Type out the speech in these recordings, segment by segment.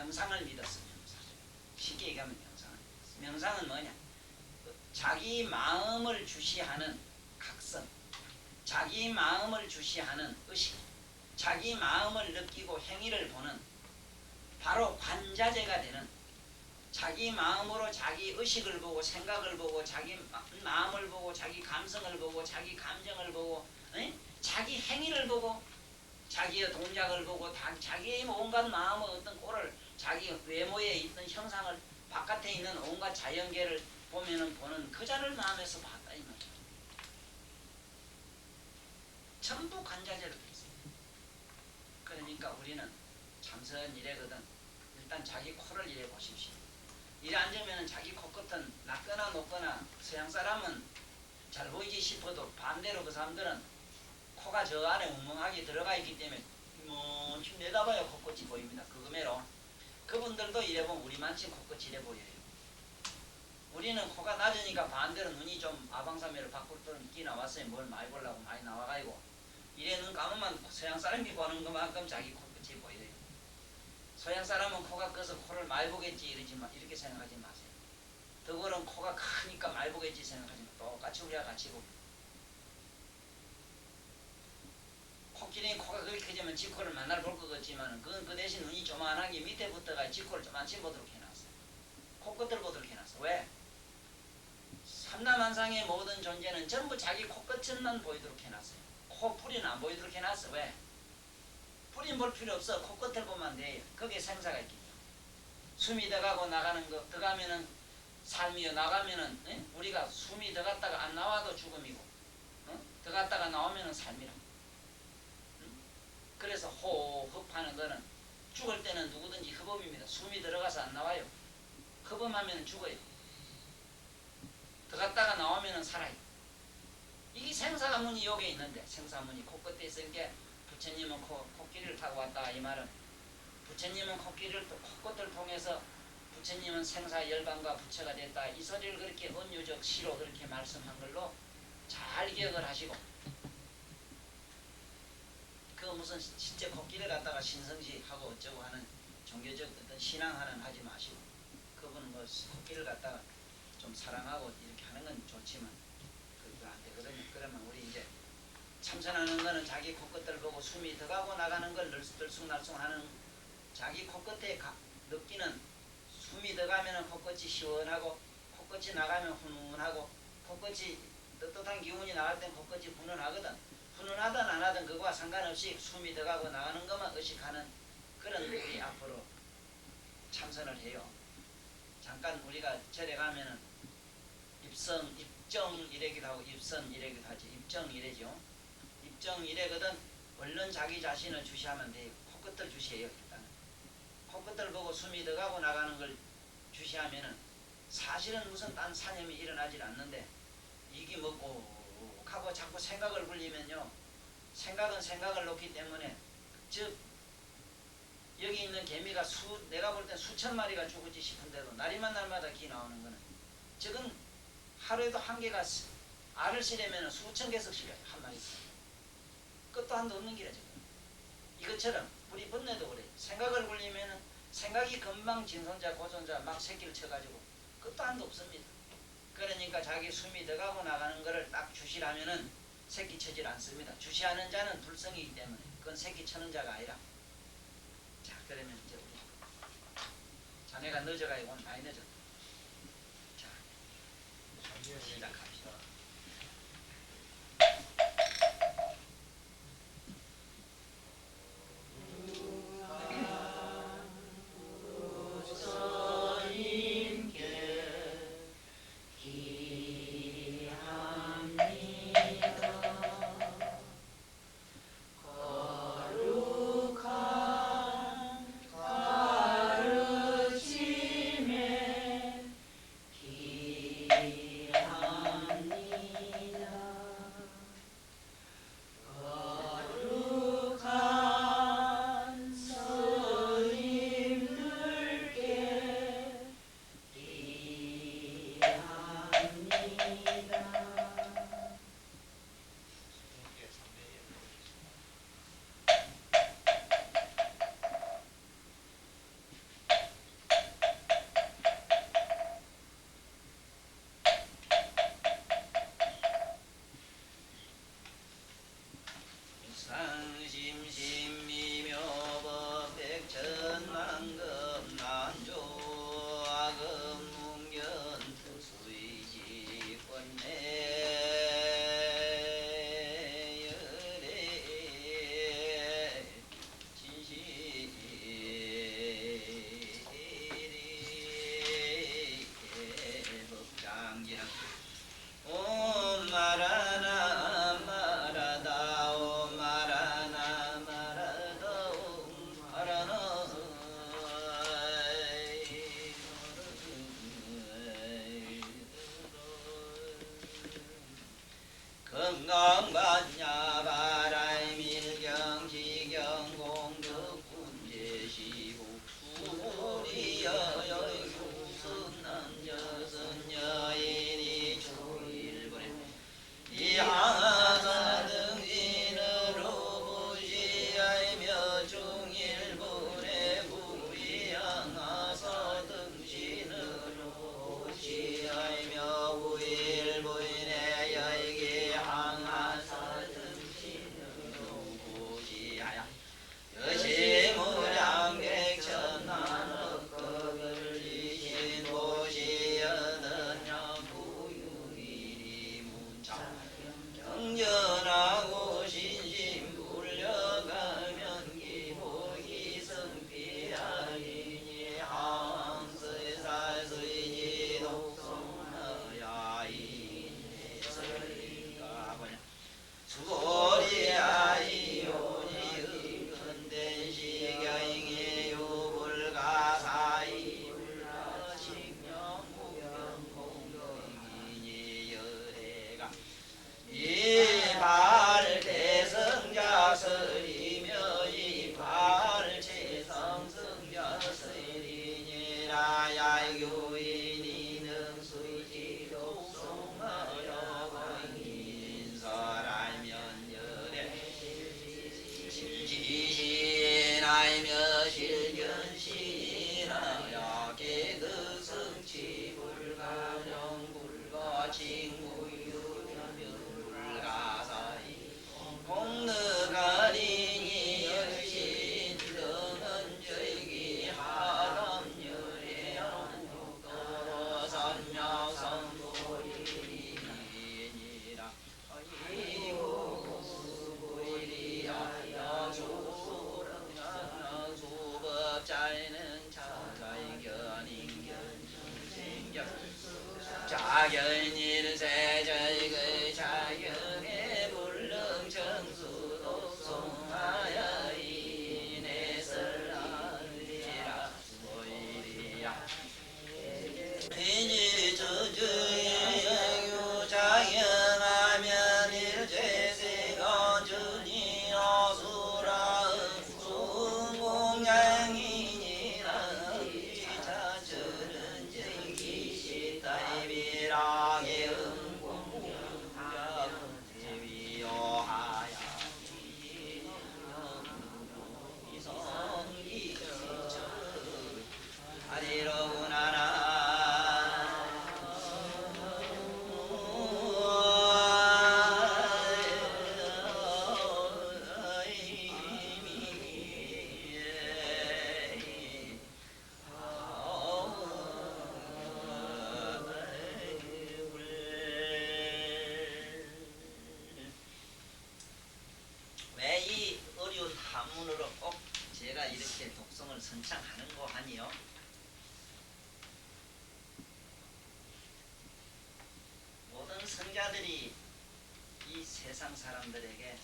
명상을 믿었어. 명상. 쉽게 얘기하면 명상을 믿었어. 명상은 뭐냐? 자기 마음을 주시하는 각성, 자기 마음을 주시하는 의식, 자기 마음을 느끼고 행위를 보는 바로 관자재가 되는, 자기 마음으로 자기 의식을 보고 생각을 보고 자기 마음을 보고 자기 감성을 보고 자기 감정을 보고 자기 행위를 보고 자기의 동작을 보고 자기의 온갖 마음의 어떤 꼴을 자기 외모에 있는 형상을 바깥에 있는 온갖 자연계를 보는 그 자를 마음에서 봤다 이 말이야. 전부 관자재로 되어 있습니다. 그러니까 우리는 참선 이래거든. 일단 자기 코를 이래 보십시오. 이래 앉으면 자기 코끝은 낮거나 높거나 서양 사람은 잘 보이지 싶어도 반대로 그 사람들은 코가 저 안에 웅멍하게 들어가 있기 때문에 좀 내다봐야 코끝이 보입니다. 그거매로 그분들도 이래 보면 우리만치 코끝이 이래 보여요. 우리는 코가 낮으니까 반대로 눈이 좀 아방사매를 밖으로 끼 나왔어요. 뭘 많이 보려고 많이 나와가지고 이래 눈 감으면 서양 사람이 보는 것만큼 자기 코끝이 보여요. 서양 사람은 코가 커서 코를 많이 보겠지 이렇게 생각하지 마세요. 더불은 코가 크니까 많이 보겠지 생각하지 마세요. 똑같이 우리가 같이 보고. 코끼리는 코가 그렇게 크지만 지 코를 만날 볼 것 같지만 그건 그 대신 눈이 조만하게 밑에부터가 지 코를 조만치 보도록 해놨어요. 코끝을 보도록 해놨어. 왜? 삼라만상의 모든 존재는 전부 자기 코끝만 보이도록 해놨어요. 코뿌리는 안 보이도록 해놨어. 왜? 뿌리는 볼 필요 없어. 코끝을 보면 돼요. 거기에 생사가 있기 때문에. 숨이 들어가고 나가는 거, 들어가면은 삶이요, 나가면은 우리가 숨이 들어갔다가 안 나와도 죽음이고 들어갔다가 나오면은 삶이라고. 그래서 호흡하는 거는 죽을 때는 누구든지 흡음입니다. 숨이 들어가서 안 나와요. 흡음하면 죽어요. 들어갔다가 나오면 살아요. 이게 생사문이 여기에 있는데 생사문이 코끝에 있으니까 부처님은 코끼리를 타고 왔다 이 말은 부처님은 코끝을 통해서 부처님은 생사 열반과 부처가 됐다 이 소리를 그렇게 은유적 시로 그렇게 말씀한 걸로 잘 기억을 하시고 그 무슨 진짜 코끼리 갖다가 신성시하고 어쩌고 하는 종교적 어떤 신앙하는 하지 마시고 그분은 뭐 코끼리를 갖다가 좀 사랑하고 이렇게 하는 건 좋지만 그거 안 되거든요. 그러면 우리 이제 참선하는 거는 자기 코끝을 보고 숨이 들어가고 나가는 걸 들쑥날쑥하는 자기 코끝에 느끼는 숨이 들어가면 코끝이 시원하고 코끝이 나가면 훈훈하고 코끝이 뜨뜻한 기운이 나갈 땐 코끝이 훈훈하거든. 훈훈하든 안 하든 그거와 상관없이 숨이 들어가고 나가는 것만 의식하는 그런 우리 앞으로 참선을 해요. 잠깐 우리가 절에 가면은 입정 이래기도 하고 입선 이래기도 하지. 입정 이래죠. 입정 이래거든. 얼른 자기 자신을 주시하면 돼요. 코끝을 주시해요. 일단은 코끝을 보고 숨이 들어가고 나가는 걸 주시하면은 사실은 무슨 딴 사념이 일어나질 않는데 이게 뭐고 하고 자꾸 생각을 굴리면요. 생각은 생각을 놓기 때문에 즉 여기 있는 개미가 내가 볼 땐 수천 마리가 죽을지 싶은데도 날이만 날마다 기 나오는 거는 즉은 하루에도 한 개가 알을 실으면 수천 개씩 실어요. 한 마리. 끝도 한도 없는 기라 지금. 이것처럼 우리 번뇌도 그래요. 생각을 굴리면 생각이 금방 진손자 고손자 막 새끼를 쳐가지고 끝도 한도 없습니다. 그러니까 자기 숨이 들어가고 나가는 거를 딱 주시라면은 새끼 쳐질 않습니다. 주시하는 자는 불성이기 때문에 그건 새끼 쳐는 자가 아니라. 자 그러면 이제 우리 자네가 늦어가지고 오늘 많이 늦었다. 자 시작합시다. 자견일세저의 그 자경의 불능 정수도 송하여 인해설 알리라 보이리야 비지 저주의 영유 자경하면 일제세가 주니 어수라 공양이니라 자주는 정기시 다이비랑의 음공자 대위요하야 이성기저 아리로구나나 왜 이 어려운 한문으로 꼭 제가 이렇게 독성을 선창하는 거 아니요? 모든 성자들이 이 세상 사람들에게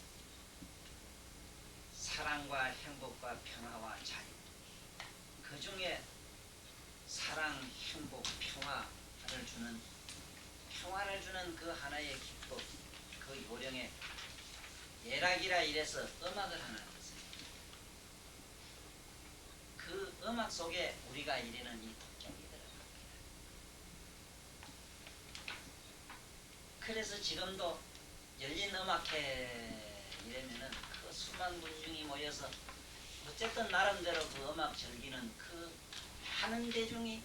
사랑과 행복과 평화와 자유, 그 중에 사랑, 행복, 평화를 주는 그 하나의 기법, 그 요령에 예락이라 이래서 음악을 하나 했어요. 그 음악 속에 우리가 이르는 이 독경이 들어갑니다. 그래서 지금도 열린 음악회 이러면은 그 수만 군중이 모여서 어쨌든 나름대로 그 음악 즐기는 그 많은 대중이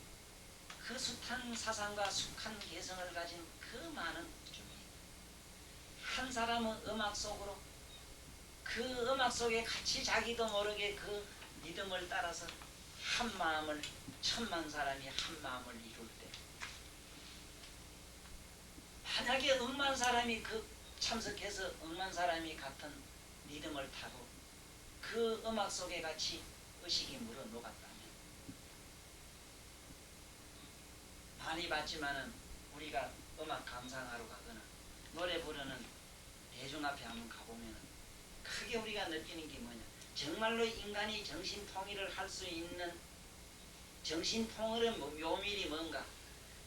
그 숱한 사상과 숙한 개성을 가진 그 많은 중에 한 사람은 음악 속으로 그 음악 속에 같이 자기도 모르게 그 리듬을 따라서 한 마음을 천만 사람이 한 마음을 이룰 때 만약에 억만 사람이 그 참석해서 억만 사람이 같은 리듬을 타고 그 음악 속에 같이 의식이 물어 녹았다면 많이 봤지만은 우리가 음악 감상하러 가거나 노래 부르는 대중 앞에 한번 가보면은 크게 우리가 느끼는 게 뭐냐, 정말로 인간이 정신통일을 할 수 있는 정신통일의 묘밀이 뭔가,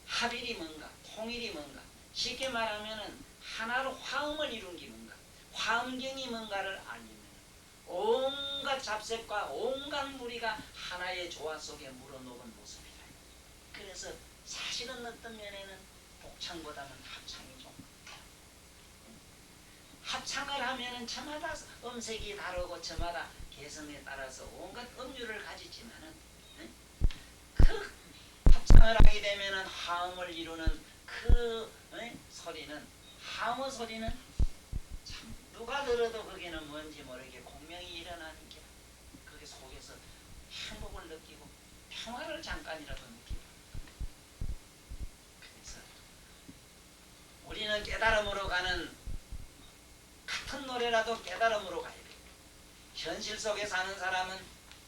합일이 뭔가, 통일이 뭔가, 쉽게 말하면은 하나로 화음을 이룬 게 뭔가, 화음경이 뭔가를 알리면 온갖 잡색과 온갖 무리가 하나의 조화 속에 물어놓은 모습이다. 그래서 사실은 어떤 면에는 복창보다는 합창이 좀 합창을 하면은 저마다 음색이 다르고 저마다 개성에 따라서 온갖 음률을 가지지만은 그 합창을 하게 되면은 화음을 이루는 그 소리는 화음의 소리는 참 누가 들어도 거기는 뭔지 모르게 공명이 일어나는 게 그게 속에서 행복을 느끼고 평화를 잠깐이라도 느끼고 그래서 우리는 깨달음으로 가는 같은 노래라도 깨달음으로 가야 돼. 현실 속에 사는 사람은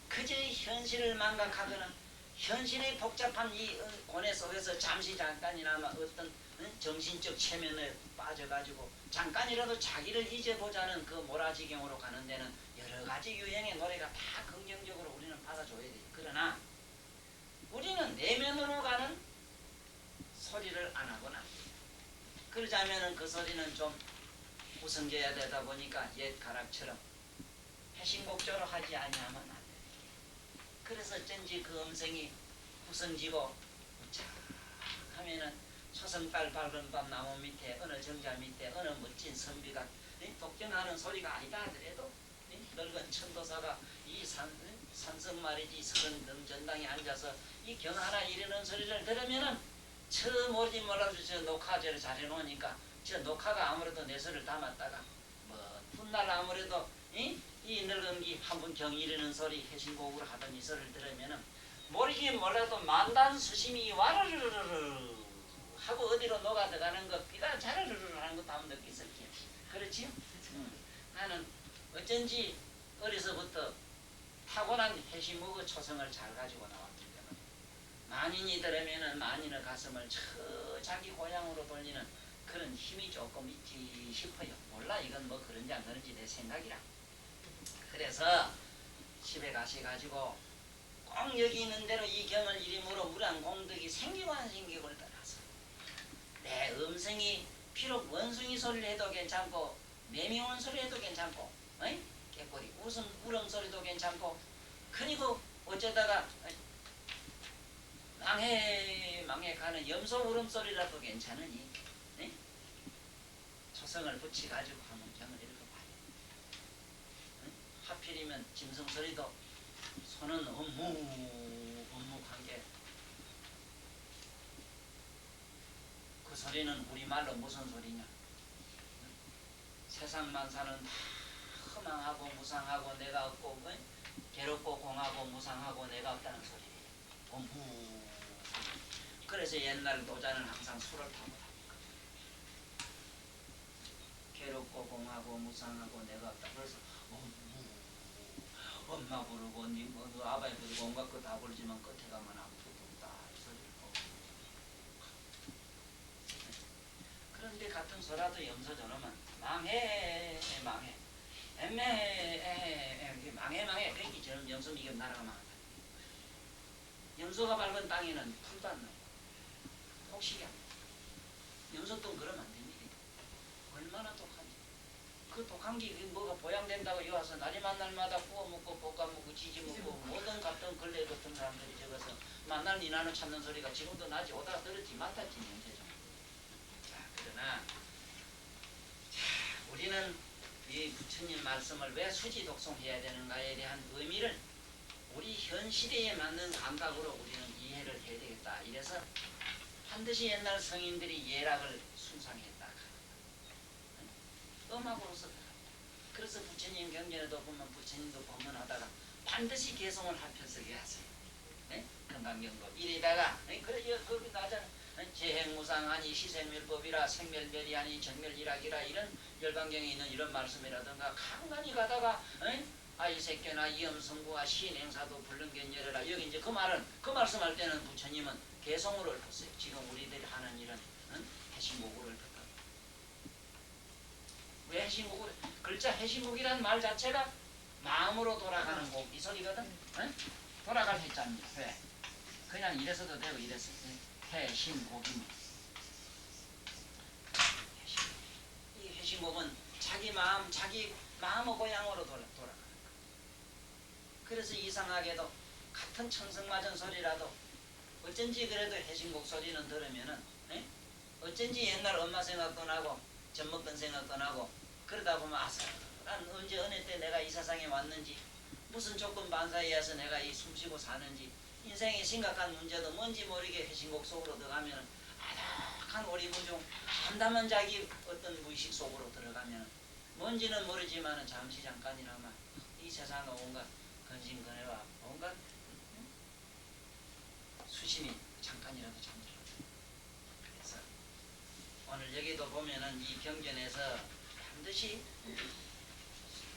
그저 현실을 망각하거나 현실의 복잡한 이 고뇌 속에서 잠깐이나마 어떤 정신적 체면에 빠져가지고 잠깐이라도 자기를 잊어보자는 그 몰아지경으로 가는 데는 여러 가지 유형의 노래가 다 긍정적으로 우리는 받아줘야 돼. 그러나 우리는 내면으로 가는 소리를 안 하거나 그러자면은 그 소리는 좀 구성져야 되다 보니까 옛 가락처럼 해신곡조로 하지 아니하면 안 돼. 그래서 어쩐지 그 음성이 구성지고 자 하면은 초승달 밝은 밤 나무 밑에 어느 정자 밑에 어느 멋진 선비가 독경하는 소리가 아니다 하더라도 늙은 천도사가 이 산성 말이지 서른 등전당에 앉아서 이 경 하나 이르는 소리를 들으면은 저 모르지 몰라도 저 녹화제를 잘 해놓으니까 저 녹화가 아무래도 내 소리를 담았다가 뭐 훗날 아무래도 이 늙은기 한분 경 이르는 소리 해신곡으로 하던 이 소리를 들으면은 모르긴 몰라도 만단 수심이 와르르르르 하고 어디로 녹아 들어가는 것 비가 자르르르 하는 것도 한번 느꼈을 게요. 그렇지? 나는 어쩐지 어려서부터 타고난 해시목의 초성을 잘 가지고 나왔기 때문에 만인이 들으면은 만인의 가슴을 저 자기 고향으로 돌리는 그런 힘이 조금 있지 싶어요. 몰라 이건 뭐 그런지 안 그런지 내 생각이라. 그래서 집에 가셔가지고 꼭 여기 있는 대로 이 경을 이름으로 무량공덕이 생기고 안 생기고를 떠나서 내 음성이 비록 원숭이 소리를 해도 괜찮고 매미운 소리 해도 괜찮고 개꼬리 웃음 우렁 소리도 괜찮고 그리고 어쩌다가 망해 가는 염소 울음소리라도 괜찮으니 초성을 붙여가지고 한번 경을 읽어봐요. 하필이면 짐승소리도 소는 업무 관계 그 소리는 우리말로 무슨 소리냐 세상만 사는 다 허망하고 무상하고 내가 없고 괴롭고 공하고 무상하고 내가 없다는 소리 업무 그래서 옛날 노자는 항상 술을 타고 다니거든. 괴롭고 공하고 무상하고 내가 없다. 그래서 엄마 부르고 너 아바이 부르고 온갖 거 다 부르지만 끝에 가면 아무것도 없다. 이 소리를 보고. 그런데 같은 소라도 염소 저놈은 망해 애매 망해 뱅기 저놈 염소 이겨 나라가 망한다. 염소가 밟은 땅에는 풀도 안 나요. 혹시야 염소똥 그러면 안 됩니다. 얼마나 독한지. 그 독한 게 뭐가 보양된다고 여기 와서 날이 만날마다 구워 먹고 볶아 먹고 지지 먹고 모든 같은 걸레 같은 사람들이 적어서 만날 니나는 찾는 소리가 지금도 나지 오다가 들었지 많다지 문제죠. 자 그러나 우리는 이 부처님 말씀을 왜 수지 독송해야 되는가에 대한 의미를 우리 현 시대에 맞는 감각으로 우리는 이해를 해야 되겠다. 이래서 반드시 옛날 성인들이 예락을 숭상했다. 음악으로서 그래서 부처님 경전에도 보면 부처님도 법문하다가 반드시 개성을 합해서게 하세요. 네? 건강경도 이래다가 그래 거기 나잖아. 재행무상하니 시생멸법이라 생멸멸이하니 정멸일학이라 이런 열반경에 있는 이런 말씀이라든가 간간히 가다가 아이 새끼나 이엄성구와 시행사도 불능견열해라 여기 이제 그 말씀할 때는 부처님은 개성으로 읊었어요. 지금 우리들이 하는 이런 해신곡을 읊었다. 왜 해신곡을 글자 해신곡이라는 말 자체가 마음으로 돌아가는 곡 이 소리거든. 돌아갈 해자입니다. 왜? 그냥 이래서도 되고 이래서 해신곡입니다. 이 해신곡은 자기 마음의 고향으로 돌아가는 거예요. 그래서 이상하게도 같은 청성맞은 소리라도 어쩐지 그래도 해신곡 소리는 들으면은 어쩐지 옛날 엄마 생각도 나고 젖 먹던 생각도 나고 그러다 보면 아슬한 언제 어느 때 내가 이 세상에 왔는지 무슨 조건 반사이어서 내가 이 숨쉬고 사는지 인생의 심각한 문제도 뭔지 모르게 해신곡 속으로 들어가면 아득한 오리무중 담담한 자기 어떤 무의식 속으로 들어가면 뭔지는 모르지만 잠시 잠깐이나마 이 세상의 온갖 근심근해와 온갖 수심이 잠깐이라도 잠들거든. 그래서 오늘 여기도 보면은 이 경전에서 반드시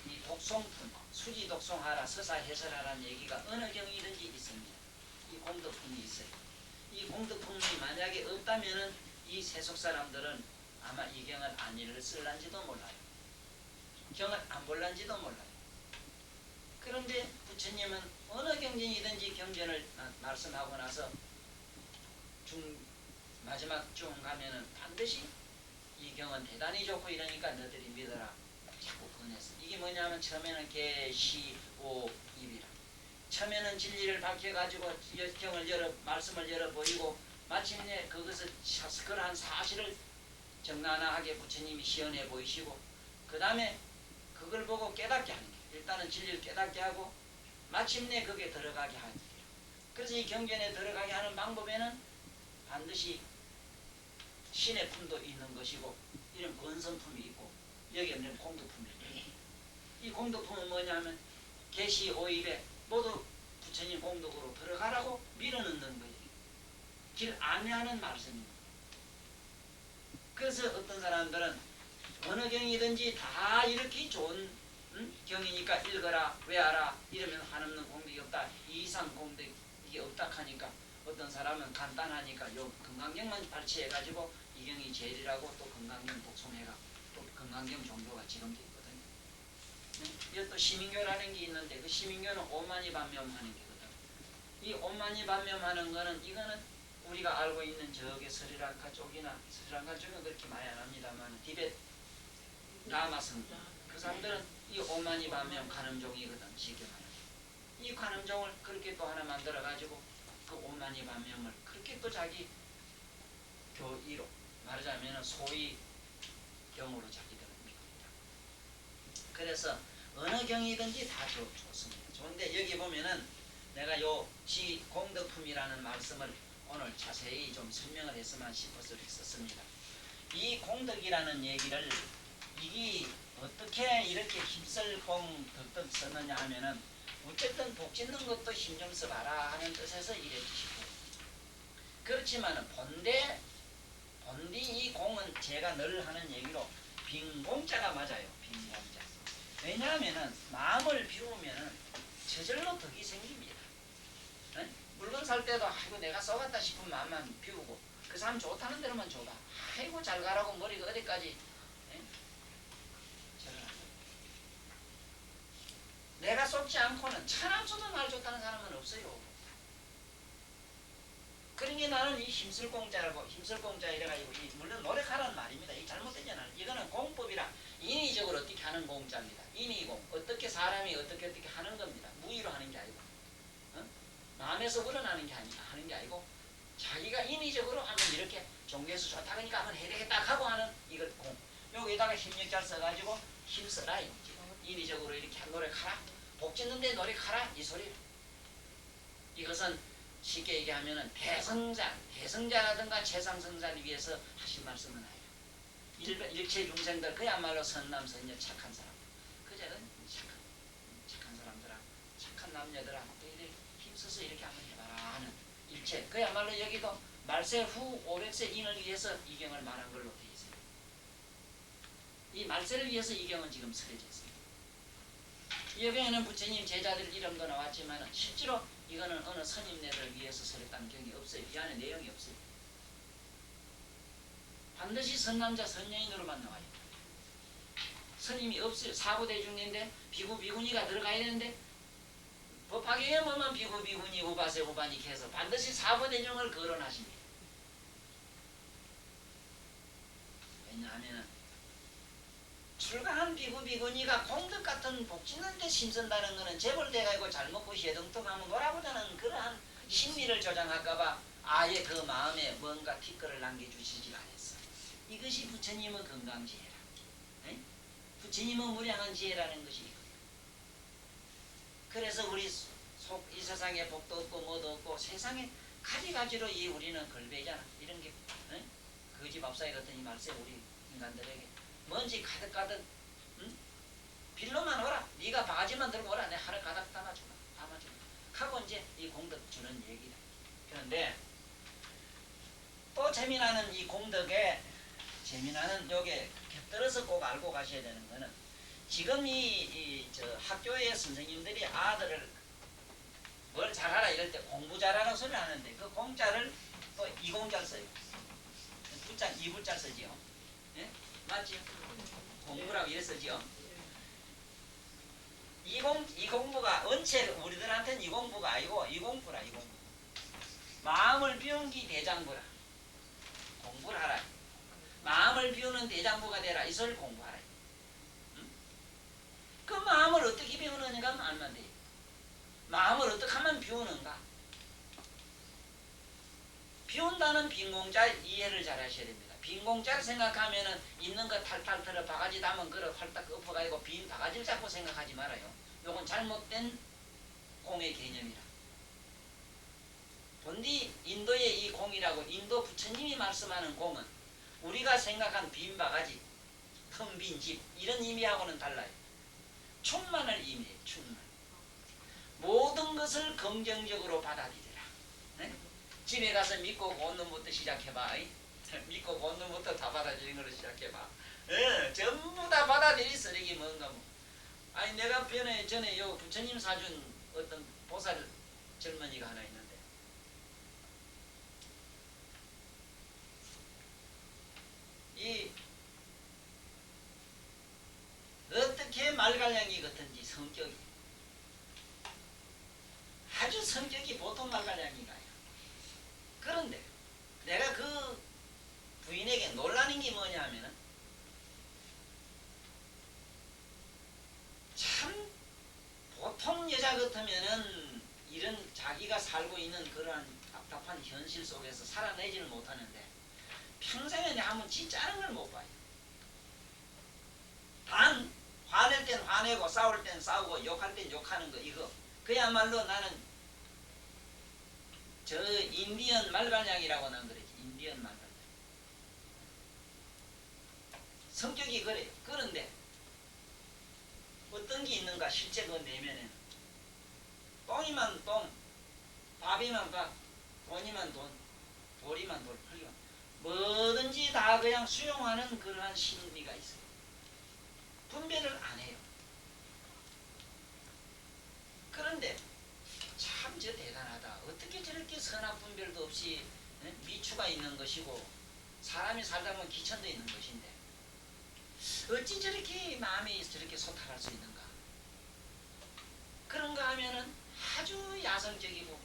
이 독송품, 수지 독송하라, 서사 해설하라는 얘기가 어느 경이든지 있습니다. 이 공덕품이 있어요. 이 공덕품이 만약에 없다면은 이 세속 사람들은 아마 이 경을 안 읽을란지도 몰라요. 경을 안 볼란지도 몰라요. 그런데 부처님은 어느 경전이든지 경전을 말씀하고 나서 마지막 중 가면은 반드시 이 경은 대단히 좋고 이러니까 너희들이 믿어라. 자꾸 권했어. 이게 뭐냐면 처음에는 계시오입이라. 처음에는 진리를 밝혀가지고 경을 말씀을 열어 보이고 마침내 그것을 그러한 사실을 적나라하게 부처님이 시연해 보이시고 그 다음에 그걸 보고 깨닫게 하는 게 일단은 진리를 깨닫게 하고 마침내 거기에 들어가게 하는 게 그래서 이 경전에 들어가게 하는 방법에는 반드시 신의 품도 있는 것이고 이런 권선품이 있고 여기 없는 공덕품이 있고 이 공덕품은 뭐냐면 계시 오입에 모두 부처님 공덕으로 들어가라고 밀어넣는 거예요. 길 안내하는 말씀입니다. 그래서 어떤 사람들은 어느 경이든지 다 이렇게 좋은 경이니까 읽어라 외하라 이러면 한없는 공덕이 없다. 이 이상 공덕이 없다 하니까 어떤 사람은 간단하니까 요 건강경만 발췌해가지고 이경이 제일이라고 또 건강경 복송해가 또 건강경 종교가 지금도 있거든요. 이것도 시민교라는 게 있는데 그 시민교는 오만이 반면하는 게거든. 이 오만이 반면하는 거는 이거는 우리가 알고 있는 저기 스리랑카 쪽이나 스리랑카 쪽은 그렇게 많이 안 합니다만 티벳 라마성 그 사람들은 이 오만이 반면 관음종이거든. 쉽게 말하면 이 관음종을 그렇게 또 하나 만들어 가지고 그 오만이 반면을 그렇게 또 자기 교의로 말하자면 소위 경으로 자기들은 믿습니다. 그래서 어느 경이든지 다 좋습니다. 좋은데 여기 보면은 내가 요 지공덕품이라는 말씀을 오늘 자세히 좀 설명을 했으면 싶어서 썼습니다. 이 공덕이라는 얘기를 이게 어떻게 이렇게 힘쓸공 덕덕 썼느냐 하면은 어쨌든 복 짓는 것도 힘 좀 써봐라 하는 뜻에서 이래 주시고 그렇지만은 본디 이 공은 제가 늘 하는 얘기로 빈공자가 맞아요. 빈공자. 왜냐하면은 마음을 비우면은 저절로 덕이 생깁니다. 에? 물건 살 때도 아이고 내가 써갔다 싶은 마음만 비우고 그 사람 좋다는 대로만 줘봐. 아이고 잘 가라고 머리가 어디까지 내가 쏟지 않고는 천안 써도 날 좋다는 사람은 없어요. 그러니 나는 이 힘쓸 공짜라고 힘쓸 공짜 이래가지고 물론 노력하라는 말입니다. 이 잘못되잖아요. 이거는 공법이라 인위적으로 어떻게 하는 공짜입니다. 인위공 어떻게 사람이 어떻게 하는 겁니다. 무의로 하는 게 아니고 마음에서 우러나는 게 하는 게 아니고 자기가 인위적으로 하면 이렇게 종교에서 좋다 그러니까 한번 해야 되겠다 하고 하는 이걸 공. 여기다가 힘력잘 써가지고 힘써라 인위적으로 이렇게 노력하라 복 짓는데 노력하라 이 소리. 이것은 쉽게 얘기하면은 대성자라든가 최상승자를 위해서 하신 말씀은 아니에요. 일체 중생들 그야말로 선남 선녀 착한 사람 그저는 착한 사람들아 착한 남녀들아 너희들 힘써서 이렇게 한번 해봐라 하는 일체 그야말로 여기도 말세 후 500세 인을 위해서 이 경을 말한 걸로 되어 있어요. 이 말세를 위해서 이 경은 지금 설해져 있습니다. 여기에는 부처님 제자들 이름도 나왔지만 실제로 이거는 어느 스님네들을 위해서 설했다는 경이 없어요. 이 안에 내용이 없어요. 반드시 선남자 선녀인으로만 나와요. 스님이 없어요. 사부대중인데 비구 비구니가 들어가야 되는데 법화경에 보면 비구 비구니 우바세 우바니 해서 반드시 사부대중을 거론하십니다. 왜냐하면 출가한 비구 비구니가 공덕 같은 복 짓는 데 힘쓴다는 것은 재벌돼가지고 잘 먹고 해동통하면 놀아보자는 그러한 심리를 조장할까봐 아예 그 마음에 뭔가 티끌을 남겨주시지 않았어. 이것이 부처님의 건강지혜라. 에? 부처님의 무량한 지혜라는 것이 이거예요. 그래서 우리 이 세상에 복도 없고 뭐도 없고 세상에 가지가지로 우리는 걸배잖아. 이런 게 거지 밥사이 같은 이 말세 우리 인간들에게 먼지 가득가득 빌로만 오라. 네가 바가지만 들고 오라. 내가 하늘 가득 담아주마. 하고 이제 이 공덕 주는 얘기다. 그런데 또 재미나는 이 공덕에 재미나는 요게 곁들여서 꼭 알고 가셔야 되는 거는 지금 저 학교의 선생님들이 아들을 뭘 잘하라 이럴 때 공부 잘하라고 소리를 하는데 그 공자를 또 이공자를 써요. 이불자를 쓰지요. 예? 맞지? 공부라고 이래 쓰지요. 이 공부가 언체 우리들한테는 이 공부가 아니고 이 공부라. 마음을 비운 기 대장부라. 공부를 하라. 마음을 비우는 대장부가 되라. 이 소리를 공부하라. 응? 그 마음을 어떻게 비우느냐가 알면 돼. 마음을 어떻게 하면 비우는가? 비운다는 빈공자 이해를 잘 하셔야 됩니다. 빈공자를 생각하면은 있는 거 탈탈 털어 바가지 담은 그릇 활딱 엎어가지고 빈 바가지를 잡고 생각하지 말아요. 요건 잘못된 공의 개념이라. 본디 인도의 이 공이라고 인도 부처님이 말씀하는 공은 우리가 생각한 빈 바가지, 텅 빈 집 이런 의미하고는 달라요. 충만을 의미해요. 충만. 모든 것을 긍정적으로 받아들여라. 네? 집에 가서 믿고 본 놈부터 시작해봐. 믿고 본 놈부터 다 받아들이는 걸로 시작해봐. 전부 다 받아들이 쓰레기 뭔가 뭐. 아니 내가 전에 요 부처님 사준 어떤 보살 젊은이가 하나 있는데 아주 성격이 보통 말괄량이가 아니라. 그런데 내가 그 부인에게 놀라는 게 뭐냐 하면은 참 보통 여자 같으면은 이런 자기가 살고 있는 그러한 답답한 현실 속에서 살아내지를 못하는데 평생에 내가 한번 진짜는 걸 못 봐요. 단 화낼 땐 화내고 싸울 땐 싸우고 욕할 땐 욕하는 거 이거 그야말로 나는 저 인디언 말괄량이라고 난 그러지. 인디언 말괄량. 성격이 그래요. 그런데 어떤 게 있는가 실제 그 내면에는 똥이면 똥, 밥이면 밥, 돈이면 돈, 돌이면 돌, 흙이면 뭐든지 다 그냥 수용하는 그러한 심리가 있어요. 분별을 안 해요. 그런데 참 저 대단하다. 어떻게 저렇게 선악 분별도 없이 미추가 있는 것이고 사람이 살다 보면 기천도 있는 것인데 어찌 저렇게 마음이 저렇게 소탈할 수 있는가. 그런가 하면은 아주 야성적이고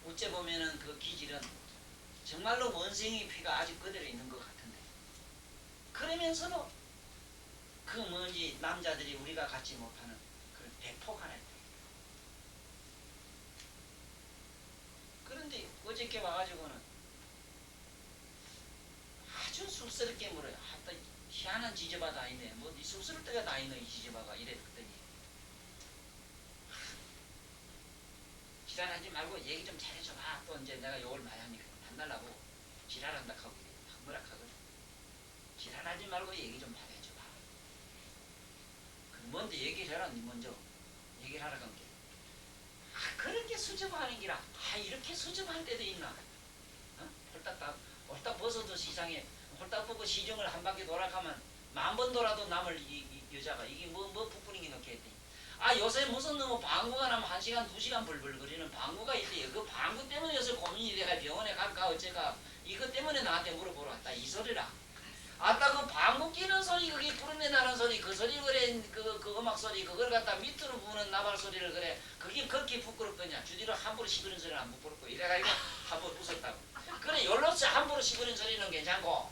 어째 보면은 그 기질은 정말로 원생의 피가 아직 그대로 있는 것 같은데 그러면서도 그 뭔지 남자들이 우리가 갖지 못하는 그런 대폭하네. 그런데 어저께 와가지고는 아주 쑥스럽게 물어요. 아, 희한한 지저바 다 있네. 뭐 이 쑥스러울 때가 다 있네 이 지저바가 이랬더니 지랄하지 말고 얘기 좀 잘해줘봐. 또 이제 내가 욕을 많이 하니까 만나려고 지랄한다 하고 뭐라 하거든. 지랄하지 말고 얘기 좀 잘해줘봐. 뭔데 얘기를 해라. 니 먼저 얘기를 하라 간 게. 아 그렇게 수줍어하는 기라. 아 이렇게 수줍어할 때도 있나. 어? 홀딱 벗어도 시장에 홀딱 벗고 시중을 한 바퀴 돌아가면 10,000번 돌아도 남을 이 여자가 이게 뭐 북부링이 넣게 했더니 아 요새 무슨 뭐 방구가 나면 1시간 2시간 벌벌거리는 방구가 있대요. 그 방구 때문에 요새 고민이 돼가 병원에 갈까 어째가 이것 때문에 나한테 물어보러 왔다 이 소리라. 아따 그 방구 끼는 소리 그게 부르네 나는 소리 그 소리 그래 그 음악 소리 그걸 갖다 밑으로 부는 나발 소리를 그래 그게 그렇게 부끄럽거냐. 주디로 함부로 시부는 소리는 안 부끄럽고 이래가지고 한번 웃었다고. 그래 열로서 함부로 시부는 소리는 괜찮고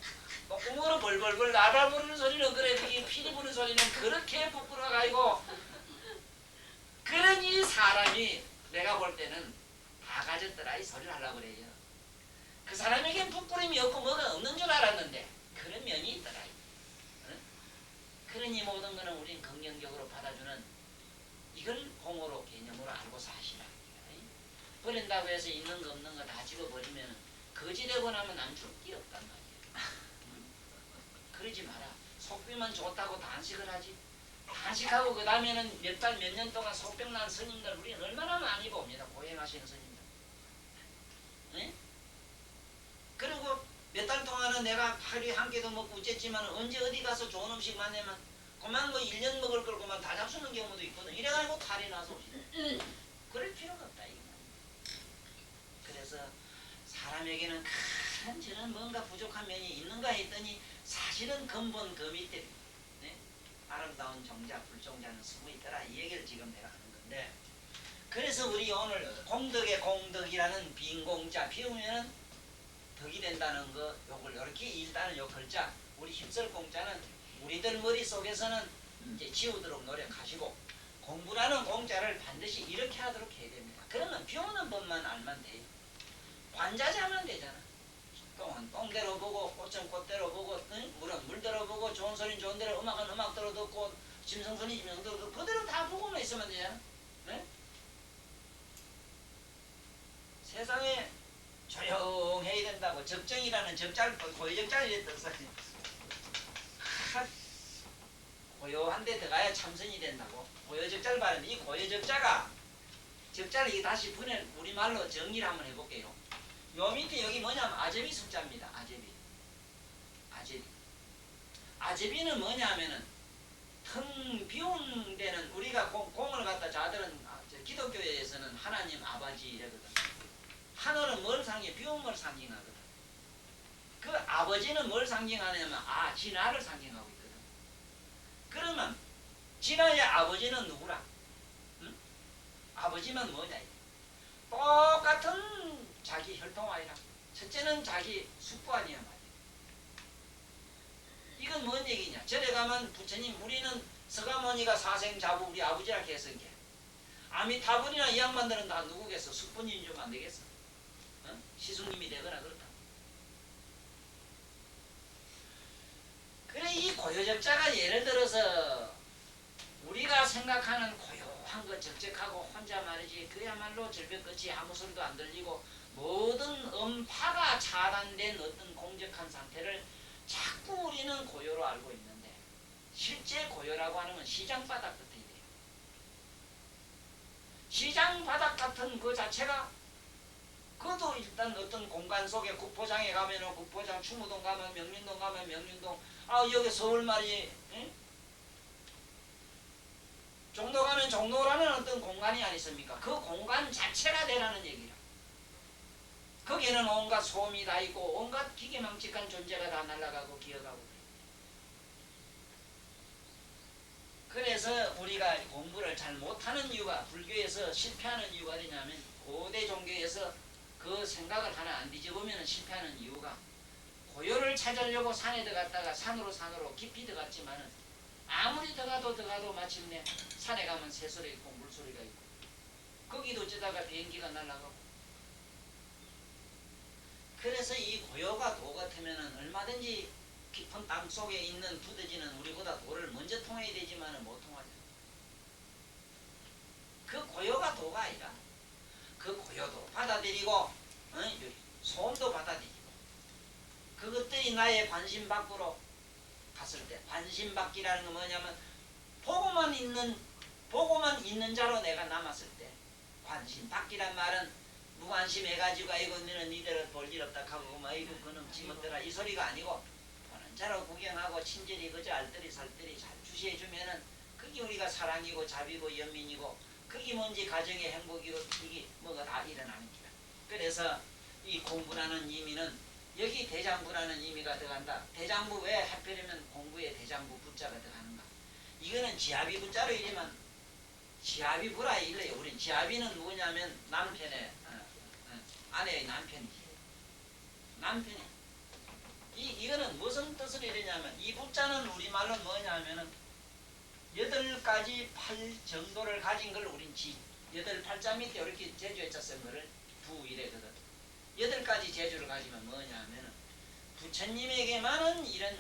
꽁으로 벌벌벌 나발 부르는 소리는 그래 그게 피리 부는 소리는 그렇게 부끄러워가지고 그런 이 사람이 내가 볼 때는 다 가졌더라 이 소리를 하려고 그래요. 그 사람에겐 부끄러움이 없고 뭐가 없는 줄 알았는데 그런 면이 있더라. 응? 그러니 모든 거는 우린 긍정적으로 받아주는 이걸 공으로 개념으로 알고 사시라. 버린다고 해서 있는 거 없는 거 다 집어버리면 거지되고 나면 안 줄 게 없단 말이야. 응? 그러지 마라. 속비만 좋다고 단식을 하지. 단식하고 그 다음에는 몇 달 몇 년 동안 속병 난 스님들 우리는 얼마나 많이 봅니다. 고행하시는 스님들. 응? 그리고 몇 달 동안은 내가 하루에 한 끼도 먹고 어쨌지만 언제 어디 가서 좋은 음식 만나면 그만 뭐 1년 먹을 걸 그만 다 잡수는 경우도 있거든. 이래가지고 탈이 나서 그럴 필요가 없다 이거. 그래서 사람에게는 큰 저는 뭔가 부족한 면이 있는가 했더니 사실은 근본 그 밑에 네? 아름다운 정자 불정자는 숨어 있더라 이 얘기를 지금 내가 하는 건데 그래서 우리 오늘 공덕의 공덕이라는 빈 공자 비우면은 덕이 된다는 거 요걸 이렇게 일단은 요 글자 우리 힘쓸 공자는 우리들 머릿속에서는 이제 지우도록 노력하시고 공부라는 공자를 반드시 이렇게 하도록 해야 됩니다. 그러면 비우는 법만 알면 돼요. 관자자만 되잖아. 똥은 똥대로 보고 꽃은 꽃대로 보고 응? 물은 물대로 보고 좋은 소리는 좋은 대로 음악은 음악대로 듣고 짐승소리 짐승대로 듣고 그대로 다 보고만 있으면 되잖아. 네? 세상에 조용해야 된다고 적정이라는 적잘 고요적자를 뜻하지. 고요한데 들어가야 참선이 된다고. 고요적자를 말하는 이 고요적자가 적자를 다시 우리말로 정리를 한번 해볼게요. 요 밑에 여기 뭐냐면 아제비 숫자입니다. 아제비는 뭐냐면은 텅 비운 데는 우리가 공을 갖다 자들은 기독교에서는 하나님 아버지 이러거든. 하늘은 뭘 상징해? 비운 걸 상징하거든. 그 아버지는 뭘 상징하냐면 진화를 상징하고 있거든. 그러면 진화의 아버지는 누구라? 응? 아버지만 뭐냐? 똑같은 자기 혈통아이라. 첫째는 자기 숙부아니야 말이야. 이건 뭔 얘기냐? 절에 가면 부처님 우리는 서가모니가 사생자부 우리 아버지라 했은 게 아미타불이나 이 양반들은 다 누구겠어? 숙부님 좀 안 되겠어? 어? 시숙님이 되거나 그렇다. 그래 이 고요적자가 예를 들어서 우리가 생각하는 고요한 것 적적하고 혼자 말이지 그야말로 절벽 끝이 아무 소리도 안 들리고 모든 음파가 차단된 어떤 공적한 상태를 자꾸 우리는 고요로 알고 있는데 실제 고요라고 하는 건 시장바닥 같은 이래요. 시장바닥 같은 그 자체가 그것도 일단 어떤 공간 속에 국포장에 가면은 국포장, 충무동 가면 명륜동 가면 명륜동, 아 여기 서울 말이 에? 종로 가면 종로라는 어떤 공간이 아니습니까? 그 공간 자체가 되라는 얘기라. 거기에는 온갖 소음이 다 있고 온갖 기계망측한 존재가 다 날아가고 기어가고. 그래서 우리가 공부를 잘 못하는 이유가 불교에서 실패하는 이유가 되냐면 고대 종교에서 그 생각을 하나 안 뒤집으면 실패하는 이유가 고요를 찾으려고 산에 들어갔다가 산으로 깊이 들어갔지만은 아무리 들어가도 마침내 산에 가면 새소리 있고 물소리가 있고 거기도 어쩌다가 비행기가 날아가고. 그래서 이 고요가 도 같으면 얼마든지 깊은 땅 속에 있는 두더지는 우리보다 도를 먼저 통해야 되지만은 못 통하죠. 그 고요가 도가 아니라 그 고요도 받아들이고 소음도 받아들이고 그것들이 나의 관심 밖으로 갔을 때 관심 받기라는 건 뭐냐면 보고만 있는 자로 내가 남았을 때 관심 받기란 말은 무관심 해가지고 아이고 너는 니들은 볼 일 없다 하고 아이고 그놈 지멋대라 이 소리가 아니고 보는 자로 구경하고 친절히 그저 알뜰히 살뜰히 잘 주시해주면은 그게 우리가 사랑이고 자비고 연민이고 그게 뭔지 가정의 행복이고 이게 뭐가 다 일어나는 기라. 그래서 이 공부라는 의미는 여기 대장부라는 의미가 들어간다. 대장부 왜 하필이면 공부에 대장부 부자가 들어가는가? 이거는 지아비 부자로 이르면 지아비 부라 일러요. 우린 지아비는 누구냐면 남편의 아내의 남편이지. 남편이. 이거는 무슨 뜻을 이르냐면 이 부자는 우리말로 뭐냐면은 8가지 팔 정도를 가진 걸 우린 8팔자 밑에 이렇게 제주에 짰은 거를 부이래거든. 8가지 제주를 가지면 뭐냐면은 부처님에게만은 이런